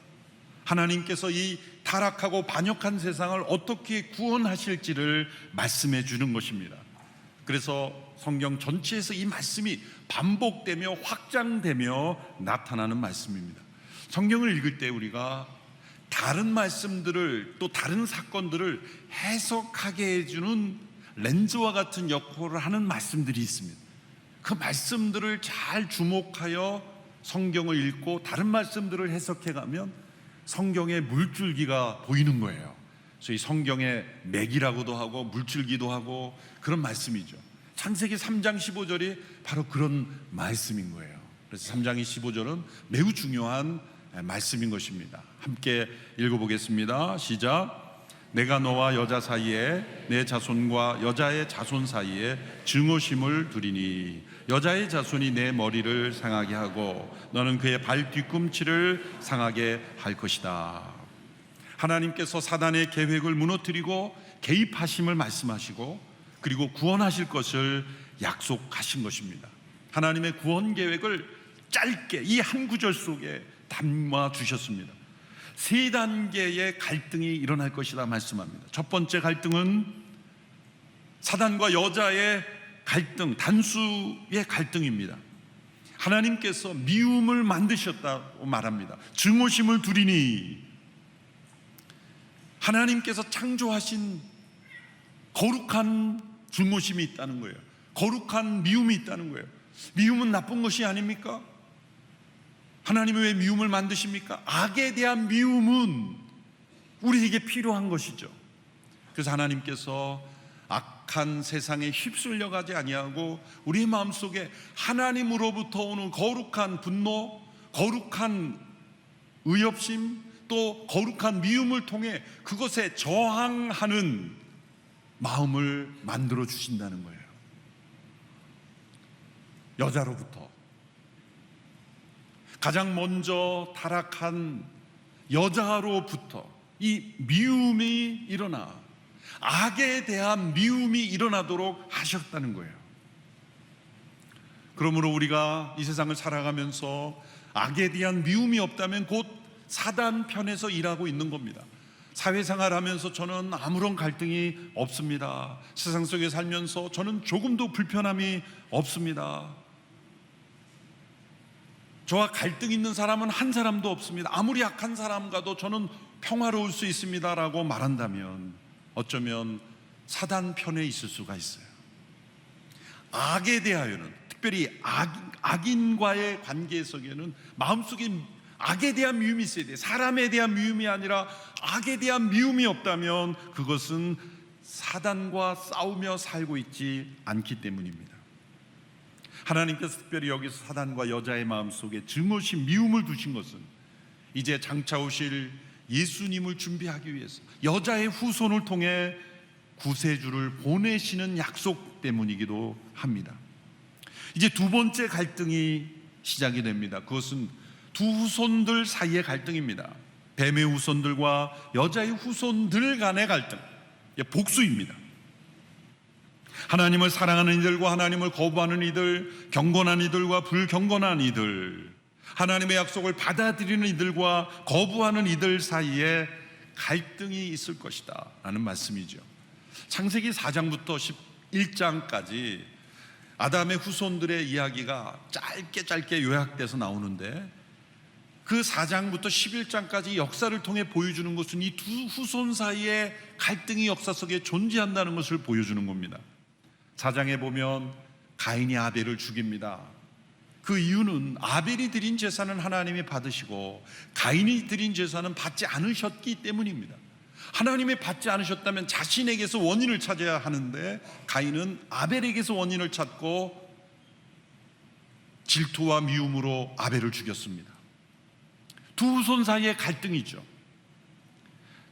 하나님께서 이 타락하고 반역한 세상을 어떻게 구원하실지를 말씀해 주는 것입니다. 그래서 성경 전체에서 이 말씀이 반복되며 확장되며 나타나는 말씀입니다. 성경을 읽을 때 우리가 다른 말씀들을, 또 다른 사건들을 해석하게 해주는 렌즈와 같은 역할을 하는 말씀들이 있습니다. 그 말씀들을 잘 주목하여 성경을 읽고 다른 말씀들을 해석해가면 성경의 물줄기가 보이는 거예요. 그래서 이 성경의 맥이라고도 하고 물줄기도 하고 그런 말씀이죠. 창세기 3장 15절이 바로 그런 말씀인 거예요. 그래서 3장 15절은 매우 중요한 말씀인 것입니다. 함께 읽어보겠습니다. 시작. 내가 너와 여자 사이에 내 자손과 여자의 자손 사이에 증오심을 두리니 여자의 자손이 내 머리를 상하게 하고 너는 그의 발 뒤꿈치를 상하게 할 것이다. 하나님께서 사단의 계획을 무너뜨리고 개입하심을 말씀하시고 그리고 구원하실 것을 약속하신 것입니다. 하나님의 구원 계획을 짧게 이 한 구절 속에 담아 주셨습니다. 세 단계의 갈등이 일어날 것이다 말씀합니다. 첫 번째 갈등은 사단과 여자의 갈등, 단수의 갈등입니다. 하나님께서 미움을 만드셨다고 말합니다. 증오심을 두리니 하나님께서 창조하신 거룩한 증오심이 있다는 거예요. 거룩한 미움이 있다는 거예요. 미움은 나쁜 것이 아닙니까? 하나님은 왜 미움을 만드십니까? 악에 대한 미움은 우리에게 필요한 것이죠. 그래서 하나님께서 악한 세상에 휩쓸려 가지 아니하고 우리의 마음속에 하나님으로부터 오는 거룩한 분노, 거룩한 의협심, 또 거룩한 미움을 통해 그것에 저항하는 마음을 만들어 주신다는 거예요. 여자로부터 가장 먼저 타락한 여자로부터 이 미움이 일어나 악에 대한 미움이 일어나도록 하셨다는 거예요. 그러므로 우리가 이 세상을 살아가면서 악에 대한 미움이 없다면 곧 사단 편에서 일하고 있는 겁니다. 사회생활하면서 저는 아무런 갈등이 없습니다. 세상 속에 살면서 저는 조금도 불편함이 없습니다. 저와 갈등 있는 사람은 한 사람도 없습니다. 아무리 악한 사람과도 저는 평화로울 수 있습니다 라고 말한다면 어쩌면 사단 편에 있을 수가 있어요. 악에 대하여는, 특별히 악인과의 관계 속에는 마음속에 악에 대한 미움이 있어야 돼. 사람에 대한 미움이 아니라 악에 대한 미움이 없다면 그것은 사단과 싸우며 살고 있지 않기 때문입니다. 하나님께서 특별히 여기서 사단과 여자의 마음속에 증오심, 미움을 두신 것은 이제 장차 오실 예수님을 준비하기 위해서 여자의 후손을 통해 구세주를 보내시는 약속 때문이기도 합니다. 이제 두 번째 갈등이 시작이 됩니다. 그것은 두 후손들 사이의 갈등입니다. 뱀의 후손들과 여자의 후손들 간의 갈등, 복수입니다. 하나님을 사랑하는 이들과 하나님을 거부하는 이들, 경건한 이들과 불경건한 이들, 하나님의 약속을 받아들이는 이들과 거부하는 이들 사이에 갈등이 있을 것이다 라는 말씀이죠. 창세기 4장부터 11장까지 아담의 후손들의 이야기가 짧게 요약돼서 나오는데, 그 4장부터 11장까지 역사를 통해 보여주는 것은 이 두 후손 사이에 갈등이 역사 속에 존재한다는 것을 보여주는 겁니다. 4장에 보면 가인이 아벨을 죽입니다. 그 이유는 아벨이 드린 제사는 하나님이 받으시고 가인이 드린 제사는 받지 않으셨기 때문입니다. 하나님이 받지 않으셨다면 자신에게서 원인을 찾아야 하는데 가인은 아벨에게서 원인을 찾고 질투와 미움으로 아벨을 죽였습니다. 두 후손 사이의 갈등이죠.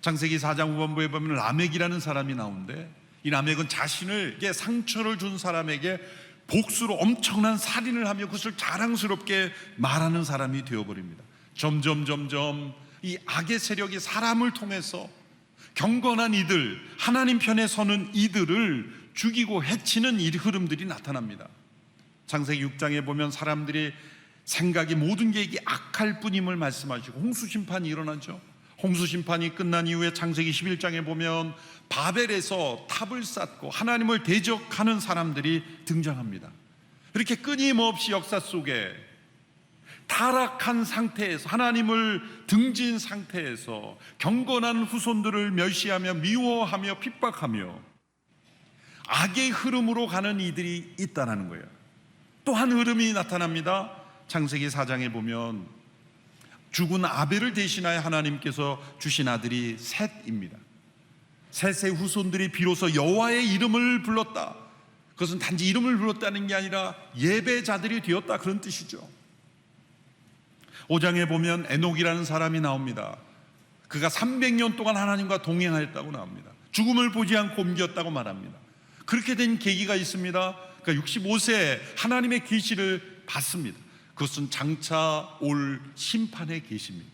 창세기 4장 후반부에 보면 라멕이라는 사람이 나오는데, 이 라멕은 자신에게 상처를 준 사람에게 복수로 엄청난 살인을 하며 그것을 자랑스럽게 말하는 사람이 되어버립니다. 점점 이 악의 세력이 사람을 통해서 경건한 이들, 하나님 편에 서는 이들을 죽이고 해치는 이 흐름들이 나타납니다. 창세기 6장에 보면 사람들이 생각이 모든 계획이 악할 뿐임을 말씀하시고 홍수심판이 일어나죠. 홍수심판이 끝난 이후에 창세기 11장에 보면 바벨에서 탑을 쌓고 하나님을 대적하는 사람들이 등장합니다. 이렇게 끊임없이 역사 속에 타락한 상태에서, 하나님을 등진 상태에서 경건한 후손들을 멸시하며 미워하며 핍박하며 악의 흐름으로 가는 이들이 있다는 거예요. 또 한 흐름이 나타납니다. 창세기 4장에 보면 죽은 아벨을 대신하여 하나님께서 주신 아들이 셋입니다. 셋의 후손들이 비로소 여호와의 이름을 불렀다. 그것은 단지 이름을 불렀다는 게 아니라 예배자들이 되었다, 그런 뜻이죠. 5장에 보면 에녹이라는 사람이 나옵니다. 그가 300년 동안 하나님과 동행하였다고 나옵니다. 죽음을 보지 않고 옮겼다고 말합니다. 그렇게 된 계기가 있습니다. 그러니까 65세에 하나님의 계시를 받습니다. 그것은 장차 올 심판의 계시입니다.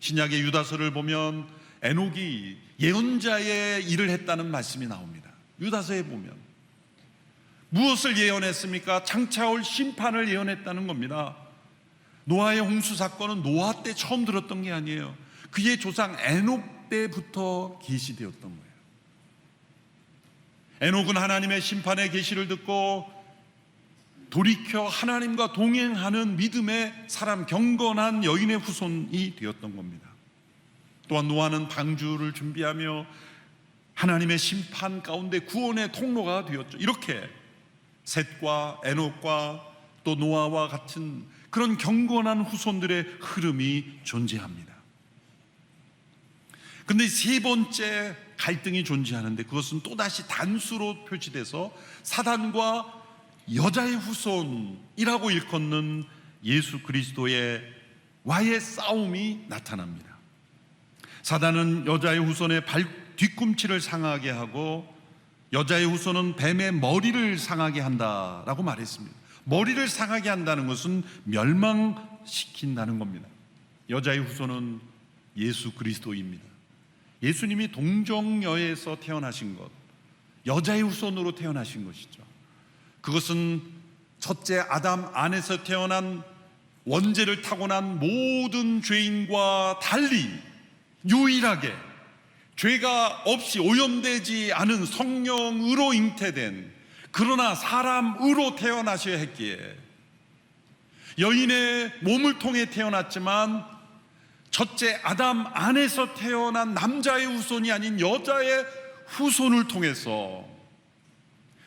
신약의 유다서를 보면 에녹이 예언자의 일을 했다는 말씀이 나옵니다. 유다서에 보면 무엇을 예언했습니까? 장차 올 심판을 예언했다는 겁니다. 노아의 홍수 사건은 노아 때 처음 들었던 게 아니에요. 그의 조상 에녹 때부터 계시되었던 거예요. 에녹은 하나님의 심판의 계시를 듣고 돌이켜 하나님과 동행하는 믿음의 사람, 경건한 여인의 후손이 되었던 겁니다. 또한 노아는 방주를 준비하며 하나님의 심판 가운데 구원의 통로가 되었죠. 이렇게 셋과 에녹과 또 노아와 같은 그런 경건한 후손들의 흐름이 존재합니다. 그런데 세 번째 갈등이 존재하는데, 그것은 또다시 단수로 표시돼서 사단과 여자의 후손이라고 일컫는 예수 그리스도의 와의 싸움이 나타납니다. 사단은 여자의 후손의 뒤꿈치를 상하게 하고 여자의 후손은 뱀의 머리를 상하게 한다라고 말했습니다. 머리를 상하게 한다는 것은 멸망시킨다는 겁니다. 여자의 후손은 예수 그리스도입니다. 예수님이 동정녀에서 태어나신 것, 여자의 후손으로 태어나신 것이죠. 그것은 첫째 아담 안에서 태어난 원죄를 타고난 모든 죄인과 달리 유일하게 죄가 없이 오염되지 않은 성령으로 잉태된, 그러나 사람으로 태어나셔야 했기에 여인의 몸을 통해 태어났지만 첫째 아담 안에서 태어난 남자의 후손이 아닌 여자의 후손을 통해서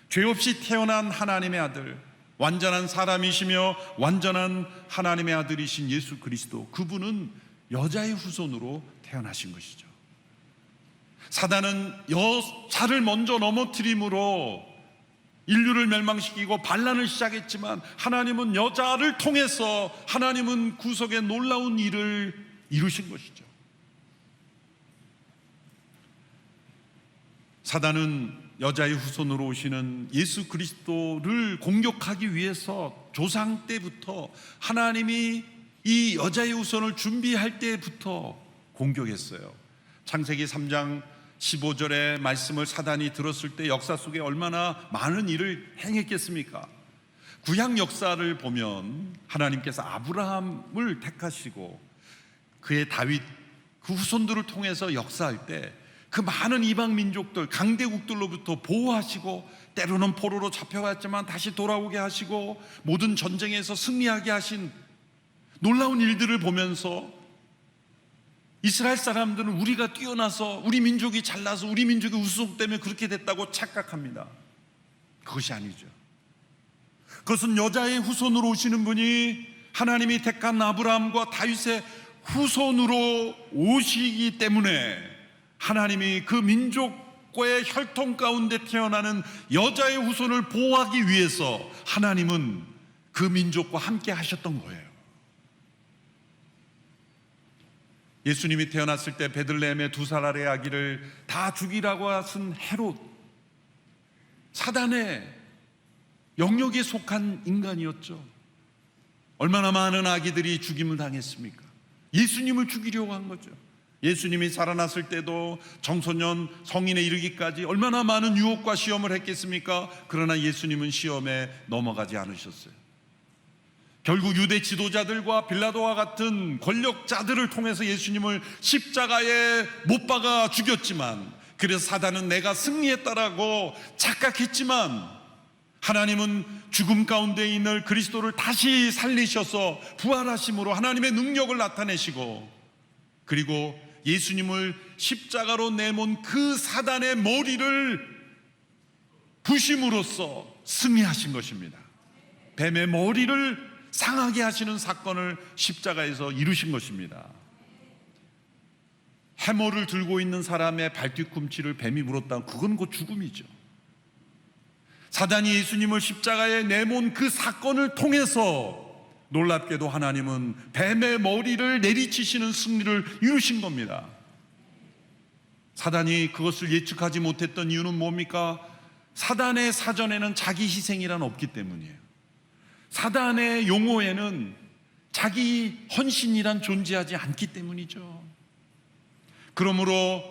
죄 없이 태어난 하나님의 아들, 완전한 사람이시며 완전한 하나님의 아들이신 예수 그리스도, 그분은 여자의 후손으로 태어나신 것이죠. 사단은 여자를 먼저 넘어뜨림으로 인류를 멸망시키고 반란을 시작했지만, 하나님은 여자를 통해서 하나님은 구속의 놀라운 일을 이루신 것이죠. 사단은 여자의 후손으로 오시는 예수 그리스도를 공격하기 위해서 조상 때부터, 하나님이 이 여자의 후손을 준비할 때부터 공격했어요. 창세기 3장 15절의 말씀을 사단이 들었을 때 역사 속에 얼마나 많은 일을 행했겠습니까? 구약 역사를 보면 하나님께서 아브라함을 택하시고 그의 다윗, 그 후손들을 통해서 역사할 때 그 많은 이방 민족들, 강대국들로부터 보호하시고, 때로는 포로로 잡혀갔지만 다시 돌아오게 하시고, 모든 전쟁에서 승리하게 하신 놀라운 일들을 보면서 이스라엘 사람들은 우리가 뛰어나서, 우리 민족이 잘나서, 우리 민족의 우수성 때문에 그렇게 됐다고 착각합니다. 그것이 아니죠. 그것은 여자의 후손으로 오시는 분이 하나님이 택한 아브라함과 다윗의 후손으로 오시기 때문에, 하나님이 그 민족과의 혈통 가운데 태어나는 여자의 후손을 보호하기 위해서 하나님은 그 민족과 함께 하셨던 거예요. 예수님이 태어났을 때 베들레헴의 2살 아래 아기를 다 죽이라고 하신 헤롯, 사단의 영역에 속한 인간이었죠. 얼마나 많은 아기들이 죽임을 당했습니까? 예수님을 죽이려고 한 거죠. 예수님이 살아났을 때도 청소년, 성인에 이르기까지 얼마나 많은 유혹과 시험을 했겠습니까? 그러나 예수님은 시험에 넘어가지 않으셨어요. 결국 유대 지도자들과 빌라도와 같은 권력자들을 통해서 예수님을 십자가에 못 박아 죽였지만, 그래서 사단은 내가 승리했다라고 착각했지만, 하나님은 죽음 가운데 있는 그리스도를 다시 살리셔서 부활하심으로 하나님의 능력을 나타내시고, 그리고 예수님을 십자가로 내몬 그 사단의 머리를 부심으로써 승리하신 것입니다. 뱀의 머리를 상하게 하시는 사건을 십자가에서 이루신 것입니다. 해머를 들고 있는 사람의 발뒤꿈치를 뱀이 물었다면 그건 곧 죽음이죠. 사단이 예수님을 십자가에 내몬 그 사건을 통해서 놀랍게도 하나님은 뱀의 머리를 내리치시는 승리를 이루신 겁니다. 사단이 그것을 예측하지 못했던 이유는 뭡니까? 사단의 사전에는 자기 희생이란 없기 때문이에요. 사단의 용어에는 자기 헌신이란 존재하지 않기 때문이죠. 그러므로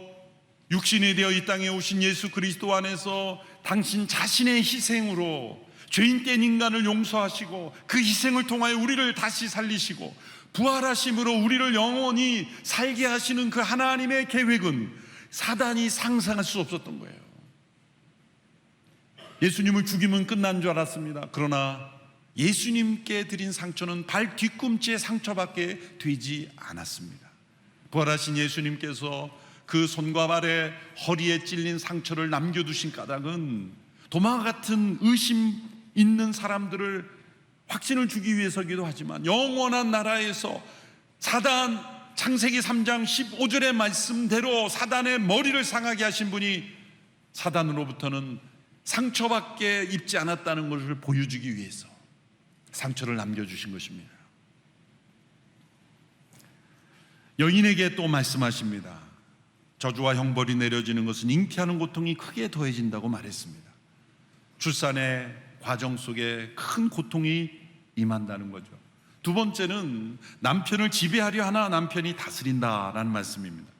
육신이 되어 이 땅에 오신 예수 그리스도 안에서 당신 자신의 희생으로 죄인된 인간을 용서하시고, 그 희생을 통하여 우리를 다시 살리시고 부활하심으로 우리를 영원히 살게 하시는 그 하나님의 계획은 사단이 상상할 수 없었던 거예요. 예수님을 죽이면 끝난 줄 알았습니다. 그러나 예수님께 드린 상처는 발 뒤꿈치의 상처밖에 되지 않았습니다. 부활하신 예수님께서 그 손과 발에 허리에 찔린 상처를 남겨두신 까닭은 도마 같은 의심 있는 사람들을 확신을 주기 위해서기도 하지만, 영원한 나라에서 사단, 창세기 3장 15절의 말씀대로 사단의 머리를 상하게 하신 분이 사단으로부터는 상처밖에 입지 않았다는 것을 보여주기 위해서 상처를 남겨주신 것입니다. 여인에게 또 말씀하십니다. 저주와 형벌이 내려지는 것은 잉태하는 고통이 크게 더해진다고 말했습니다. 출산의 과정 속에 큰 고통이 임한다는 거죠. 두 번째는 남편을 지배하려 하나 남편이 다스린다라는 말씀입니다.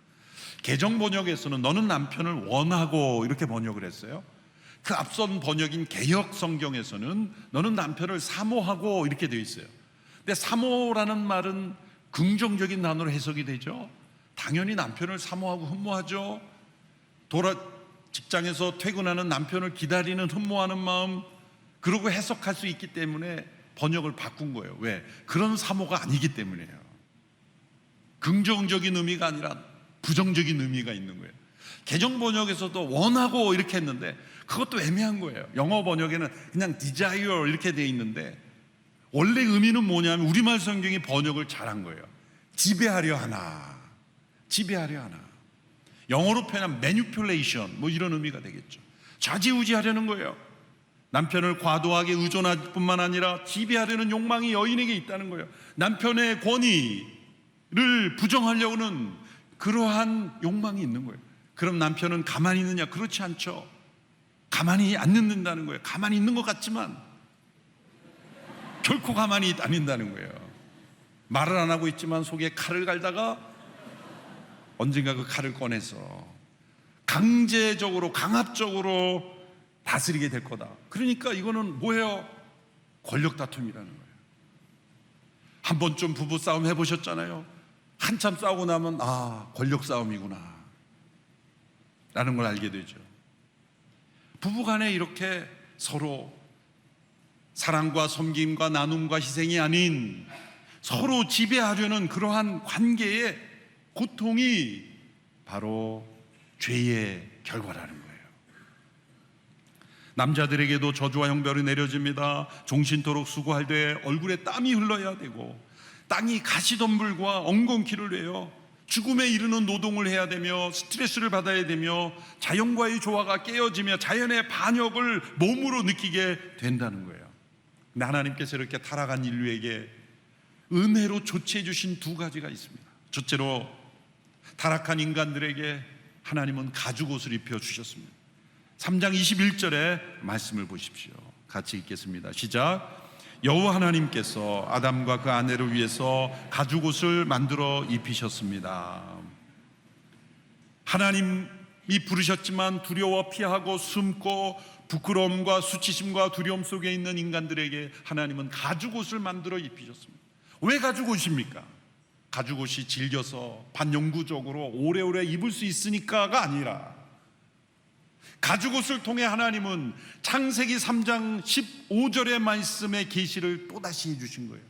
개정 번역에서는 너는 남편을 원하고 이렇게 번역을 했어요. 그 앞선 번역인 개역 성경에서는 너는 남편을 사모하고 이렇게 되어 있어요. 근데 사모라는 말은 긍정적인 단어로 해석이 되죠. 당연히 남편을 사모하고 흠모하죠. 직장에서 퇴근하는 남편을 기다리는 흠모하는 마음, 그러고 해석할 수 있기 때문에 번역을 바꾼 거예요. 왜? 그런 사모가 아니기 때문이에요. 긍정적인 의미가 아니라 부정적인 의미가 있는 거예요. 개정 번역에서도 원하고 이렇게 했는데 그것도 애매한 거예요. 영어 번역에는 그냥 desire 이렇게 돼 있는데 원래 의미는 뭐냐면 우리말 성경이 번역을 잘한 거예요. 지배하려 하나, 지배하려 하나. 영어로 표현하면 manipulation 뭐 이런 의미가 되겠죠. 좌지우지하려는 거예요. 남편을 과도하게 의존할 뿐만 아니라 지배하려는 욕망이 여인에게 있다는 거예요. 남편의 권위를 부정하려고는 그러한 욕망이 있는 거예요. 그럼 남편은 가만히 있느냐? 그렇지 않죠. 가만히 안 있는다는 거예요. 가만히 있는 것 같지만 결코 가만히 안 있다는 거예요. 말을 안 하고 있지만 속에 칼을 갈다가 언젠가 그 칼을 꺼내서 강제적으로 강압적으로 다스리게 될 거다. 그러니까 이거는 뭐예요? 권력 다툼이라는 거예요. 한 번쯤 부부 싸움 해보셨잖아요. 한참 싸우고 나면 아, 권력 싸움이구나 라는 걸 알게 되죠. 부부간에 이렇게 서로 사랑과 섬김과 나눔과 희생이 아닌 서로 지배하려는 그러한 관계의 고통이 바로 죄의 결과라는 거예요. 남자들에게도 저주와 형벌이 내려집니다. 종신토록 수고할 때 얼굴에 땀이 흘러야 되고 땅이 가시덤불과 엉겅퀴를 해요. 죽음에 이르는 노동을 해야 되며 스트레스를 받아야 되며 자연과의 조화가 깨어지며 자연의 반역을 몸으로 느끼게 된다는 거예요. 근데 하나님께서 이렇게 타락한 인류에게 은혜로 조치해 주신 두 가지가 있습니다. 첫째로 타락한 인간들에게 하나님은 가죽옷을 입혀 주셨습니다. 3장 21절의 말씀을 보십시오. 같이 읽겠습니다. 시작. 여호와 하나님께서 아담과 그 아내를 위해서 가죽옷을 만들어 입히셨습니다. 하나님이 부르셨지만 두려워 피하고 숨고 부끄러움과 수치심과 두려움 속에 있는 인간들에게 하나님은 가죽옷을 만들어 입히셨습니다. 왜 가죽옷입니까? 가죽옷이 질겨서 반영구적으로 오래오래 입을 수 있으니까가 아니라 가죽옷을 통해 하나님은 창세기 3장 15절의 말씀의 계시를 또다시 해주신 거예요.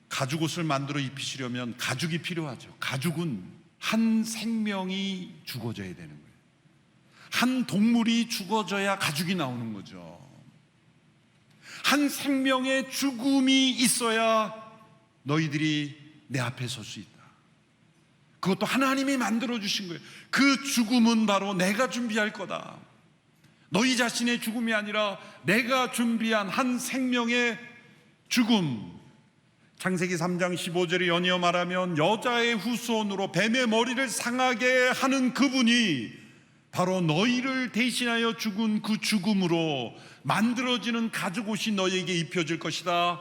가죽옷을 만들어 입히시려면 가죽이 필요하죠. 가죽은 한 생명이 죽어져야 되는 거예요. 한 동물이 죽어져야 가죽이 나오는 거죠. 한 생명의 죽음이 있어야 너희들이 내 앞에 설 수 있다. 그것도 하나님이 만들어주신 거예요. 그 죽음은 바로 내가 준비할 거다. 너희 자신의 죽음이 아니라 내가 준비한 한 생명의 죽음. 창세기 3장 15절에 연이어 말하면 여자의 후손으로 뱀의 머리를 상하게 하는 그분이 바로 너희를 대신하여 죽은 그 죽음으로 만들어지는 가죽옷이 너희에게 입혀질 것이다.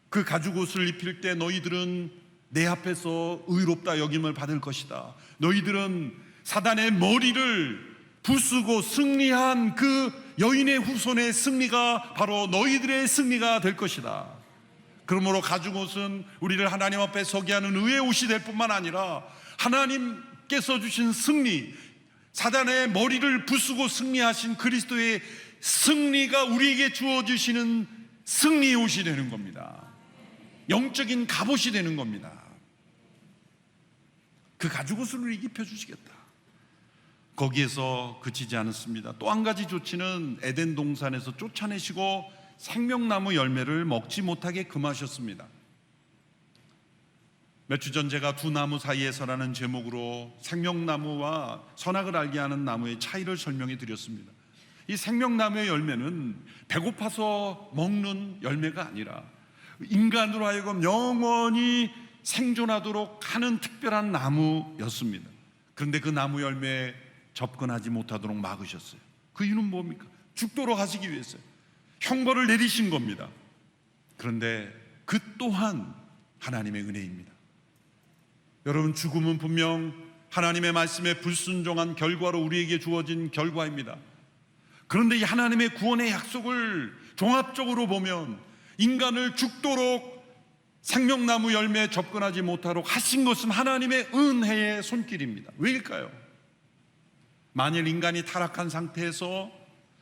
그 가죽옷을 입힐 때 너희들은 내 앞에서 의롭다 여김을 받을 것이다. 너희들은 사단의 머리를 부수고 승리한 그 여인의 후손의 승리가 바로 너희들의 승리가 될 것이다. 그러므로 가죽옷은 우리를 하나님 앞에 서게 하는 의의 옷이 될 뿐만 아니라 하나님께서 주신 승리, 사단의 머리를 부수고 승리하신 그리스도의 승리가 우리에게 주어주시는 승리의 옷이 되는 겁니다. 영적인 갑옷이 되는 겁니다. 그 가죽옷을 우리에게 입혀주시겠다. 거기에서 그치지 않았습니다. 또 한 가지 조치는 에덴 동산에서 쫓아내시고 생명나무 열매를 먹지 못하게 금하셨습니다. 몇 주 전 제가 두 나무 사이에서라는 제목으로 생명나무와 선악을 알게 하는 나무의 차이를 설명해 드렸습니다. 이 생명나무의 열매는 배고파서 먹는 열매가 아니라 인간으로 하여금 영원히 생존하도록 하는 특별한 나무였습니다. 그런데 그 나무 열매에 접근하지 못하도록 막으셨어요. 그 이유는 뭡니까? 죽도록 하시기 위해서요. 형벌을 내리신 겁니다. 그런데 그 또한 하나님의 은혜입니다. 여러분, 죽음은 분명 하나님의 말씀에 불순종한 결과로 우리에게 주어진 결과입니다. 그런데 이 하나님의 구원의 약속을 종합적으로 보면 인간을 죽도록 생명나무 열매에 접근하지 못하도록 하신 것은 하나님의 은혜의 손길입니다. 왜일까요? 만일 인간이 타락한 상태에서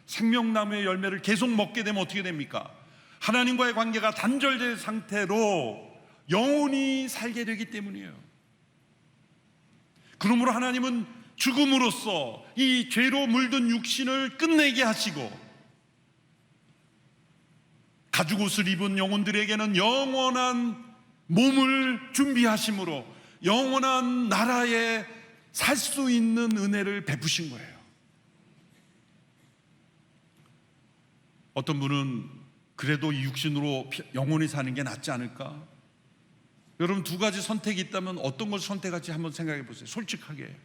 생명나무의 열매를 계속 먹게 되면 어떻게 됩니까? 하나님과의 관계가 단절된 상태로 영원히 살게 되기 때문이에요. 그러므로 하나님은 죽음으로써 이 죄로 물든 육신을 끝내게 하시고 가죽옷을 입은 영혼들에게는 영원한 몸을 준비하심으로 영원한 나라에 살 수 있는 은혜를 베푸신 거예요. 어떤 분은 그래도 이 육신으로 영원히 사는 게 낫지 않을까? 여러분, 두 가지 선택이 있다면 어떤 것을 선택할지 한번 생각해 보세요. 솔직하게.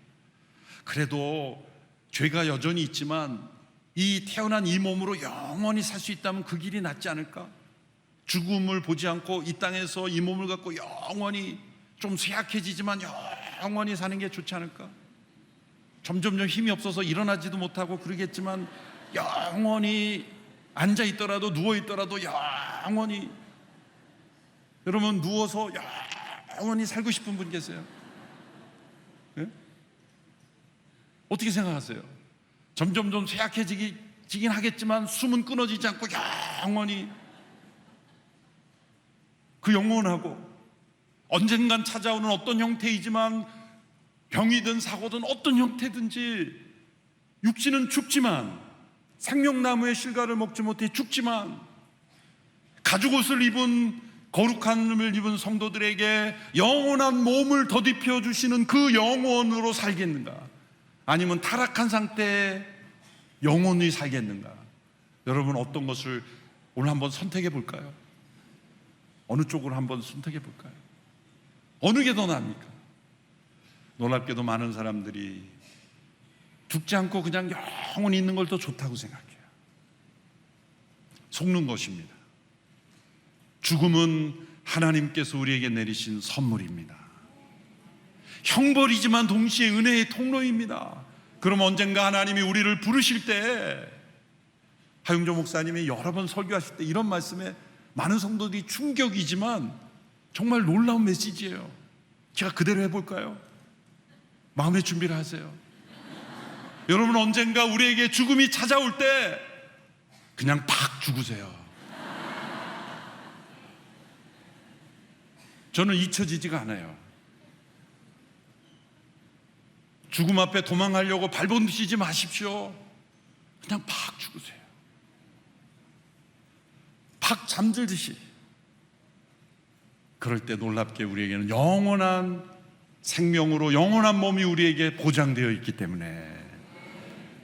그래도 죄가 여전히 있지만 이 태어난 이 몸으로 영원히 살 수 있다면 그 길이 낫지 않을까? 죽음을 보지 않고 이 땅에서 이 몸을 갖고 영원히 좀 쇠약해지지만 영원히 사는 게 좋지 않을까? 점점 힘이 없어서 일어나지도 못하고 그러겠지만 영원히 앉아 있더라도 누워 있더라도 영원히, 여러분 누워서 영원히 살고 싶은 분 계세요? 네? 어떻게 생각하세요? 점점 쇠약해지긴 하겠지만 숨은 끊어지지 않고 영원히 그 영원하고 언젠간 찾아오는 어떤 형태이지만 병이든 사고든 어떤 형태든지 육신은 죽지만 생명나무의 실과를 먹지 못해 죽지만 가죽옷을 입은 거룩함을 입은 성도들에게 영원한 몸을 더딥혀 주시는 그 영혼으로 살겠는가? 아니면 타락한 상태에 영원히 살겠는가? 여러분 어떤 것을 오늘 한번 선택해 볼까요? 어느 쪽으로 한번 선택해 볼까요? 어느 게 더 나습니까? 놀랍게도 많은 사람들이 죽지 않고 그냥 영원히 있는 걸 더 좋다고 생각해요. 속는 것입니다. 죽음은 하나님께서 우리에게 내리신 선물입니다. 형벌이지만 동시에 은혜의 통로입니다. 그럼 언젠가 하나님이 우리를 부르실 때, 하용조 목사님이 여러 번 설교하실 때 이런 말씀에 많은 성도들이 충격이지만 정말 놀라운 메시지예요. 제가 그대로 해볼까요? 마음의 준비를 하세요. 여러분 언젠가 우리에게 죽음이 찾아올 때 그냥 팍 죽으세요. 저는 잊혀지지가 않아요. 죽음 앞에 도망가려고 발버둥치지 마십시오. 그냥 팍 죽으세요. 팍 잠들듯이. 그럴 때 놀랍게 우리에게는 영원한 생명으로 영원한 몸이 우리에게 보장되어 있기 때문에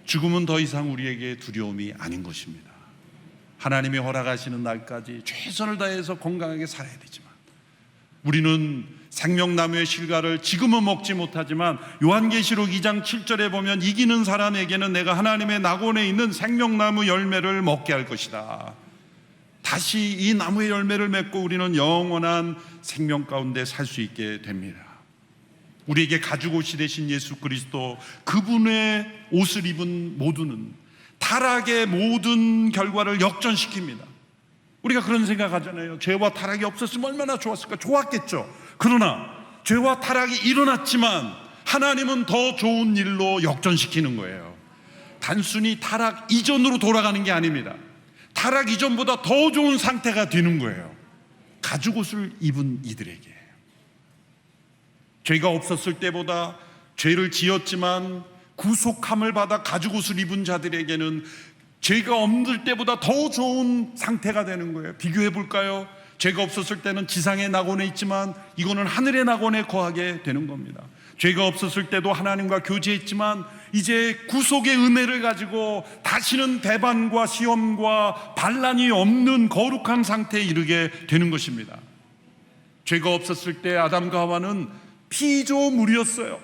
죽음은 더 이상 우리에게 두려움이 아닌 것입니다. 하나님이 허락하시는 날까지 최선을 다해서 건강하게 살아야 되지만 우리는 생명나무의 실과를 지금은 먹지 못하지만 요한계시록 2장 7절에 보면 이기는 사람에게는 내가 하나님의 낙원에 있는 생명나무 열매를 먹게 할 것이다. 다시 이 나무의 열매를 맺고 우리는 영원한 생명 가운데 살 수 있게 됩니다. 우리에게 가죽옷이 되신 예수 그리스도, 그분의 옷을 입은 모두는 타락의 모든 결과를 역전시킵니다. 우리가 그런 생각하잖아요. 죄와 타락이 없었으면 얼마나 좋았을까? 좋았겠죠. 그러나 죄와 타락이 일어났지만 하나님은 더 좋은 일로 역전시키는 거예요. 단순히 타락 이전으로 돌아가는 게 아닙니다. 타락 이전보다 더 좋은 상태가 되는 거예요. 가죽옷을 입은 이들에게. 죄가 없었을 때보다 죄를 지었지만 구속함을 받아 가죽옷을 입은 자들에게는 죄가 없을 때보다 더 좋은 상태가 되는 거예요. 비교해 볼까요? 죄가 없었을 때는 지상의 낙원에 있지만 이거는 하늘의 낙원에 거하게 되는 겁니다. 죄가 없었을 때도 하나님과 교제했지만 이제 구속의 은혜를 가지고 다시는 배반과 시험과 반란이 없는 거룩한 상태에 이르게 되는 것입니다. 죄가 없었을 때 아담과 하와는 피조물이었어요.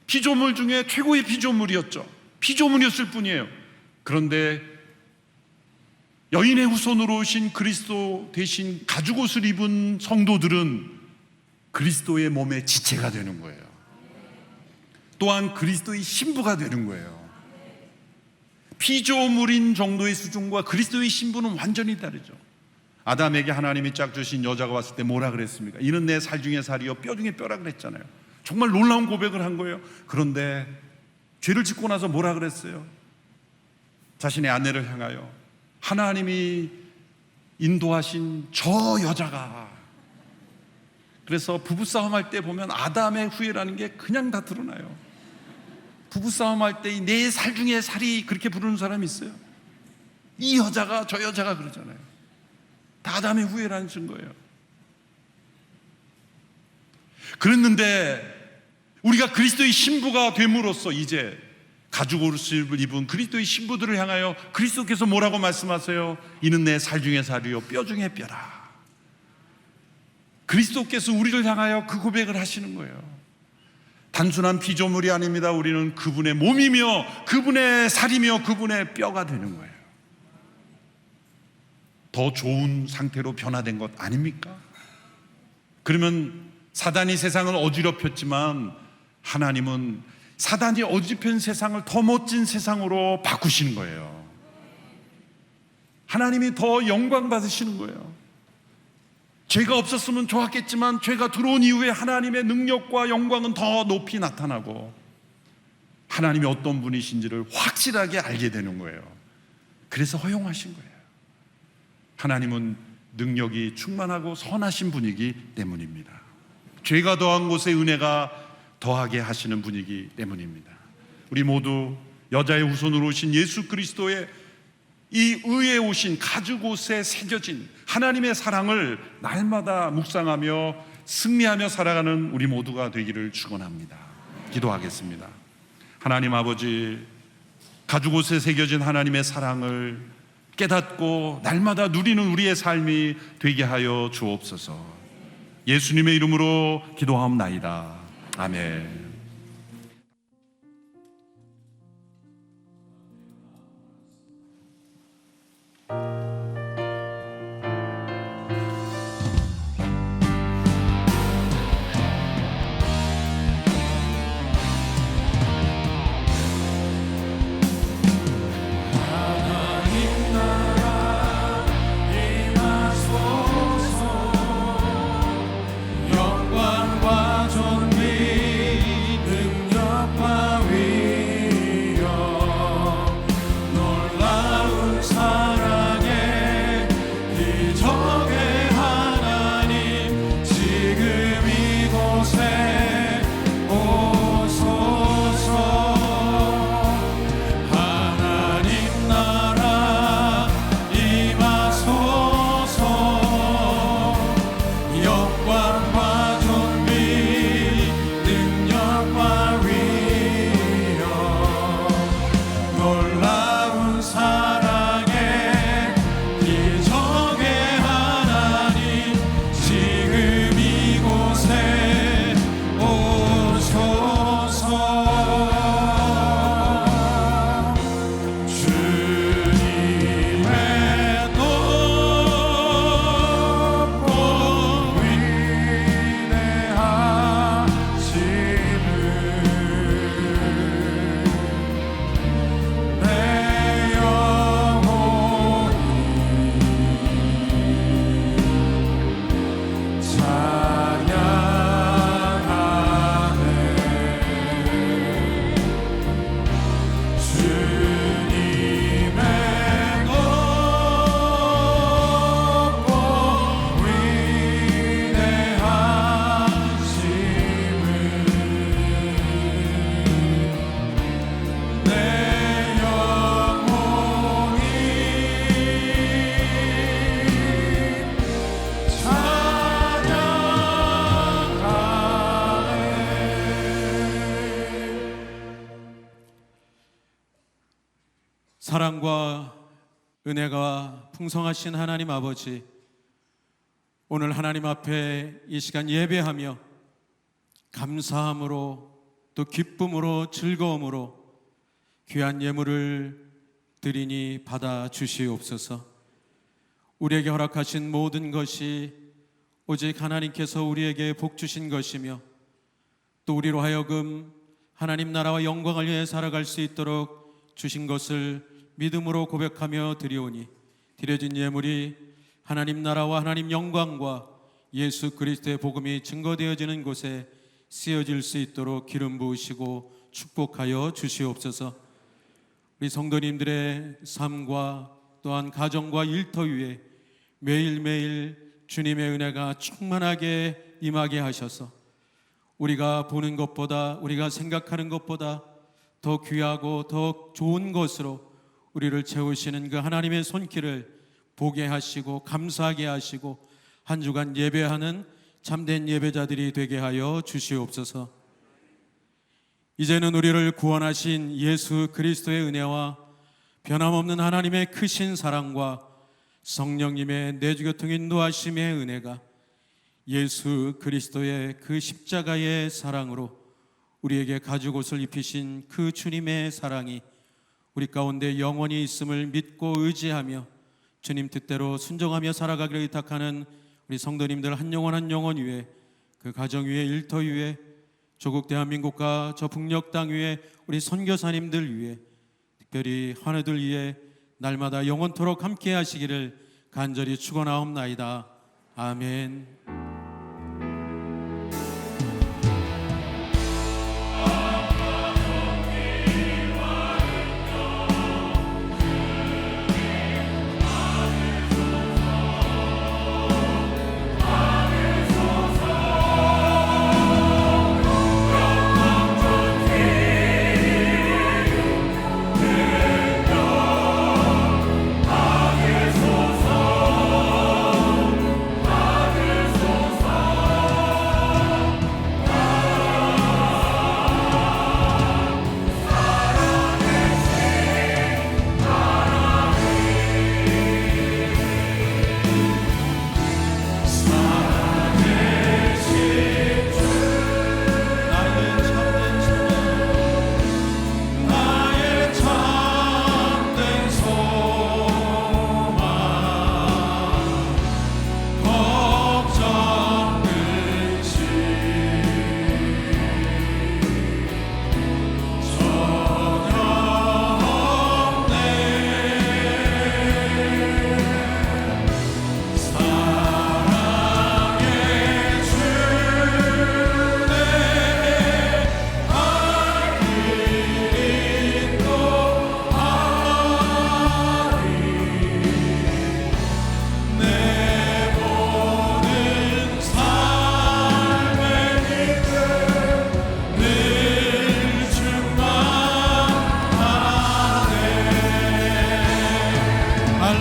피조물 중에 최고의 피조물이었죠. 피조물이었을 뿐이에요. 그런데 여인의 후손으로 오신 그리스도 대신 가죽옷을 입은 성도들은 그리스도의 몸의 지체가 되는 거예요. 또한 그리스도의 신부가 되는 거예요. 피조물인 정도의 수준과 그리스도의 신부는 완전히 다르죠. 아담에게 하나님이 짝 주신 여자가 왔을 때 뭐라 그랬습니까? 이는 내 살 중에 살이요 뼈 중에 뼈라 그랬잖아요. 정말 놀라운 고백을 한 거예요. 그런데 죄를 짓고 나서 뭐라 그랬어요? 자신의 아내를 향하여 하나님이 인도하신 저 여자가. 그래서 부부싸움 할 때 보면 아담의 후예라는 게 그냥 다 드러나요. 부부싸움 할 때 내 살 중에 살이 그렇게 부르는 사람이 있어요. 이 여자가 저 여자가 그러잖아요. 다 아담의 후예라는 증거예요. 그랬는데 우리가 그리스도의 신부가 됨으로써 이제 가죽 옷을 입은 그리스도의 신부들을 향하여 그리스도께서 뭐라고 말씀하세요? 이는 내 살 중에 살이요 뼈 중에 뼈라. 그리스도께서 우리를 향하여 그 고백을 하시는 거예요. 단순한 피조물이 아닙니다. 우리는 그분의 몸이며 그분의 살이며 그분의 뼈가 되는 거예요. 더 좋은 상태로 변화된 것 아닙니까? 그러면 사단이 세상을 어지럽혔지만 하나님은 사단이 어지럽힌 세상을 더 멋진 세상으로 바꾸시는 거예요. 하나님이 더 영광 받으시는 거예요. 죄가 없었으면 좋았겠지만 죄가 들어온 이후에 하나님의 능력과 영광은 더 높이 나타나고 하나님이 어떤 분이신지를 확실하게 알게 되는 거예요. 그래서 허용하신 거예요. 하나님은 능력이 충만하고 선하신 분이기 때문입니다. 죄가 더한 곳에 은혜가 더하게 하시는 분이기 때문입니다. 우리 모두 여자의 후손으로 오신 예수 그리스도의 이 의에 오신 가죽 옷에 새겨진 하나님의 사랑을 날마다 묵상하며 승리하며 살아가는 우리 모두가 되기를 축원합니다. 기도하겠습니다. 하나님 아버지, 가죽 옷에 새겨진 하나님의 사랑을 깨닫고 날마다 누리는 우리의 삶이 되게 하여 주옵소서. 예수님의 이름으로 기도하옵나이다. 아멘. 사랑과 은혜가 풍성하신 하나님 아버지, 오늘 하나님 앞에 이 시간 예배하며 감사함으로 또 기쁨으로 즐거움으로 귀한 예물을 드리니 받아 주시옵소서. 우리에게 허락하신 모든 것이 오직 하나님께서 우리에게 복 주신 것이며 또 우리로 하여금 하나님 나라와 영광을 위해 살아갈 수 있도록 주신 것을 믿음으로 고백하며 드리오니 드려진 예물이 하나님 나라와 하나님 영광과 예수 그리스도의 복음이 증거되어지는 곳에 쓰여질 수 있도록 기름 부으시고 축복하여 주시옵소서. 우리 성도님들의 삶과 또한 가정과 일터 위에 매일매일 주님의 은혜가 충만하게 임하게 하셔서 우리가 보는 것보다, 우리가 생각하는 것보다 더 귀하고 더 좋은 것으로 우리를 채우시는 그 하나님의 손길을 보게 하시고 감사하게 하시고 한 주간 예배하는 참된 예배자들이 되게 하여 주시옵소서. 이제는 우리를 구원하신 예수 그리스도의 은혜와 변함없는 하나님의 크신 사랑과 성령님의 내주교통 인도하심의 은혜가 예수 그리스도의 그 십자가의 사랑으로 우리에게 가죽 옷을 입히신 그 주님의 사랑이 우리 가운데 영원히 있음을 믿고 의지하며 주님 뜻대로 순종하며 살아가기를 의탁하는 우리 성도님들 한 영혼 한 영혼 위에, 그 가정 위에, 일터 위에, 조국 대한민국과 저 북녘 땅 위에 우리 선교사님들 위에, 특별히 하늘들 위에 날마다 영원토록 함께 하시기를 간절히 축원하옵나이다. 아멘.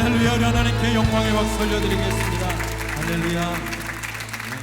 할렐루야. 하나님께 영광의 박수 올려드리겠습니다. 할렐루야.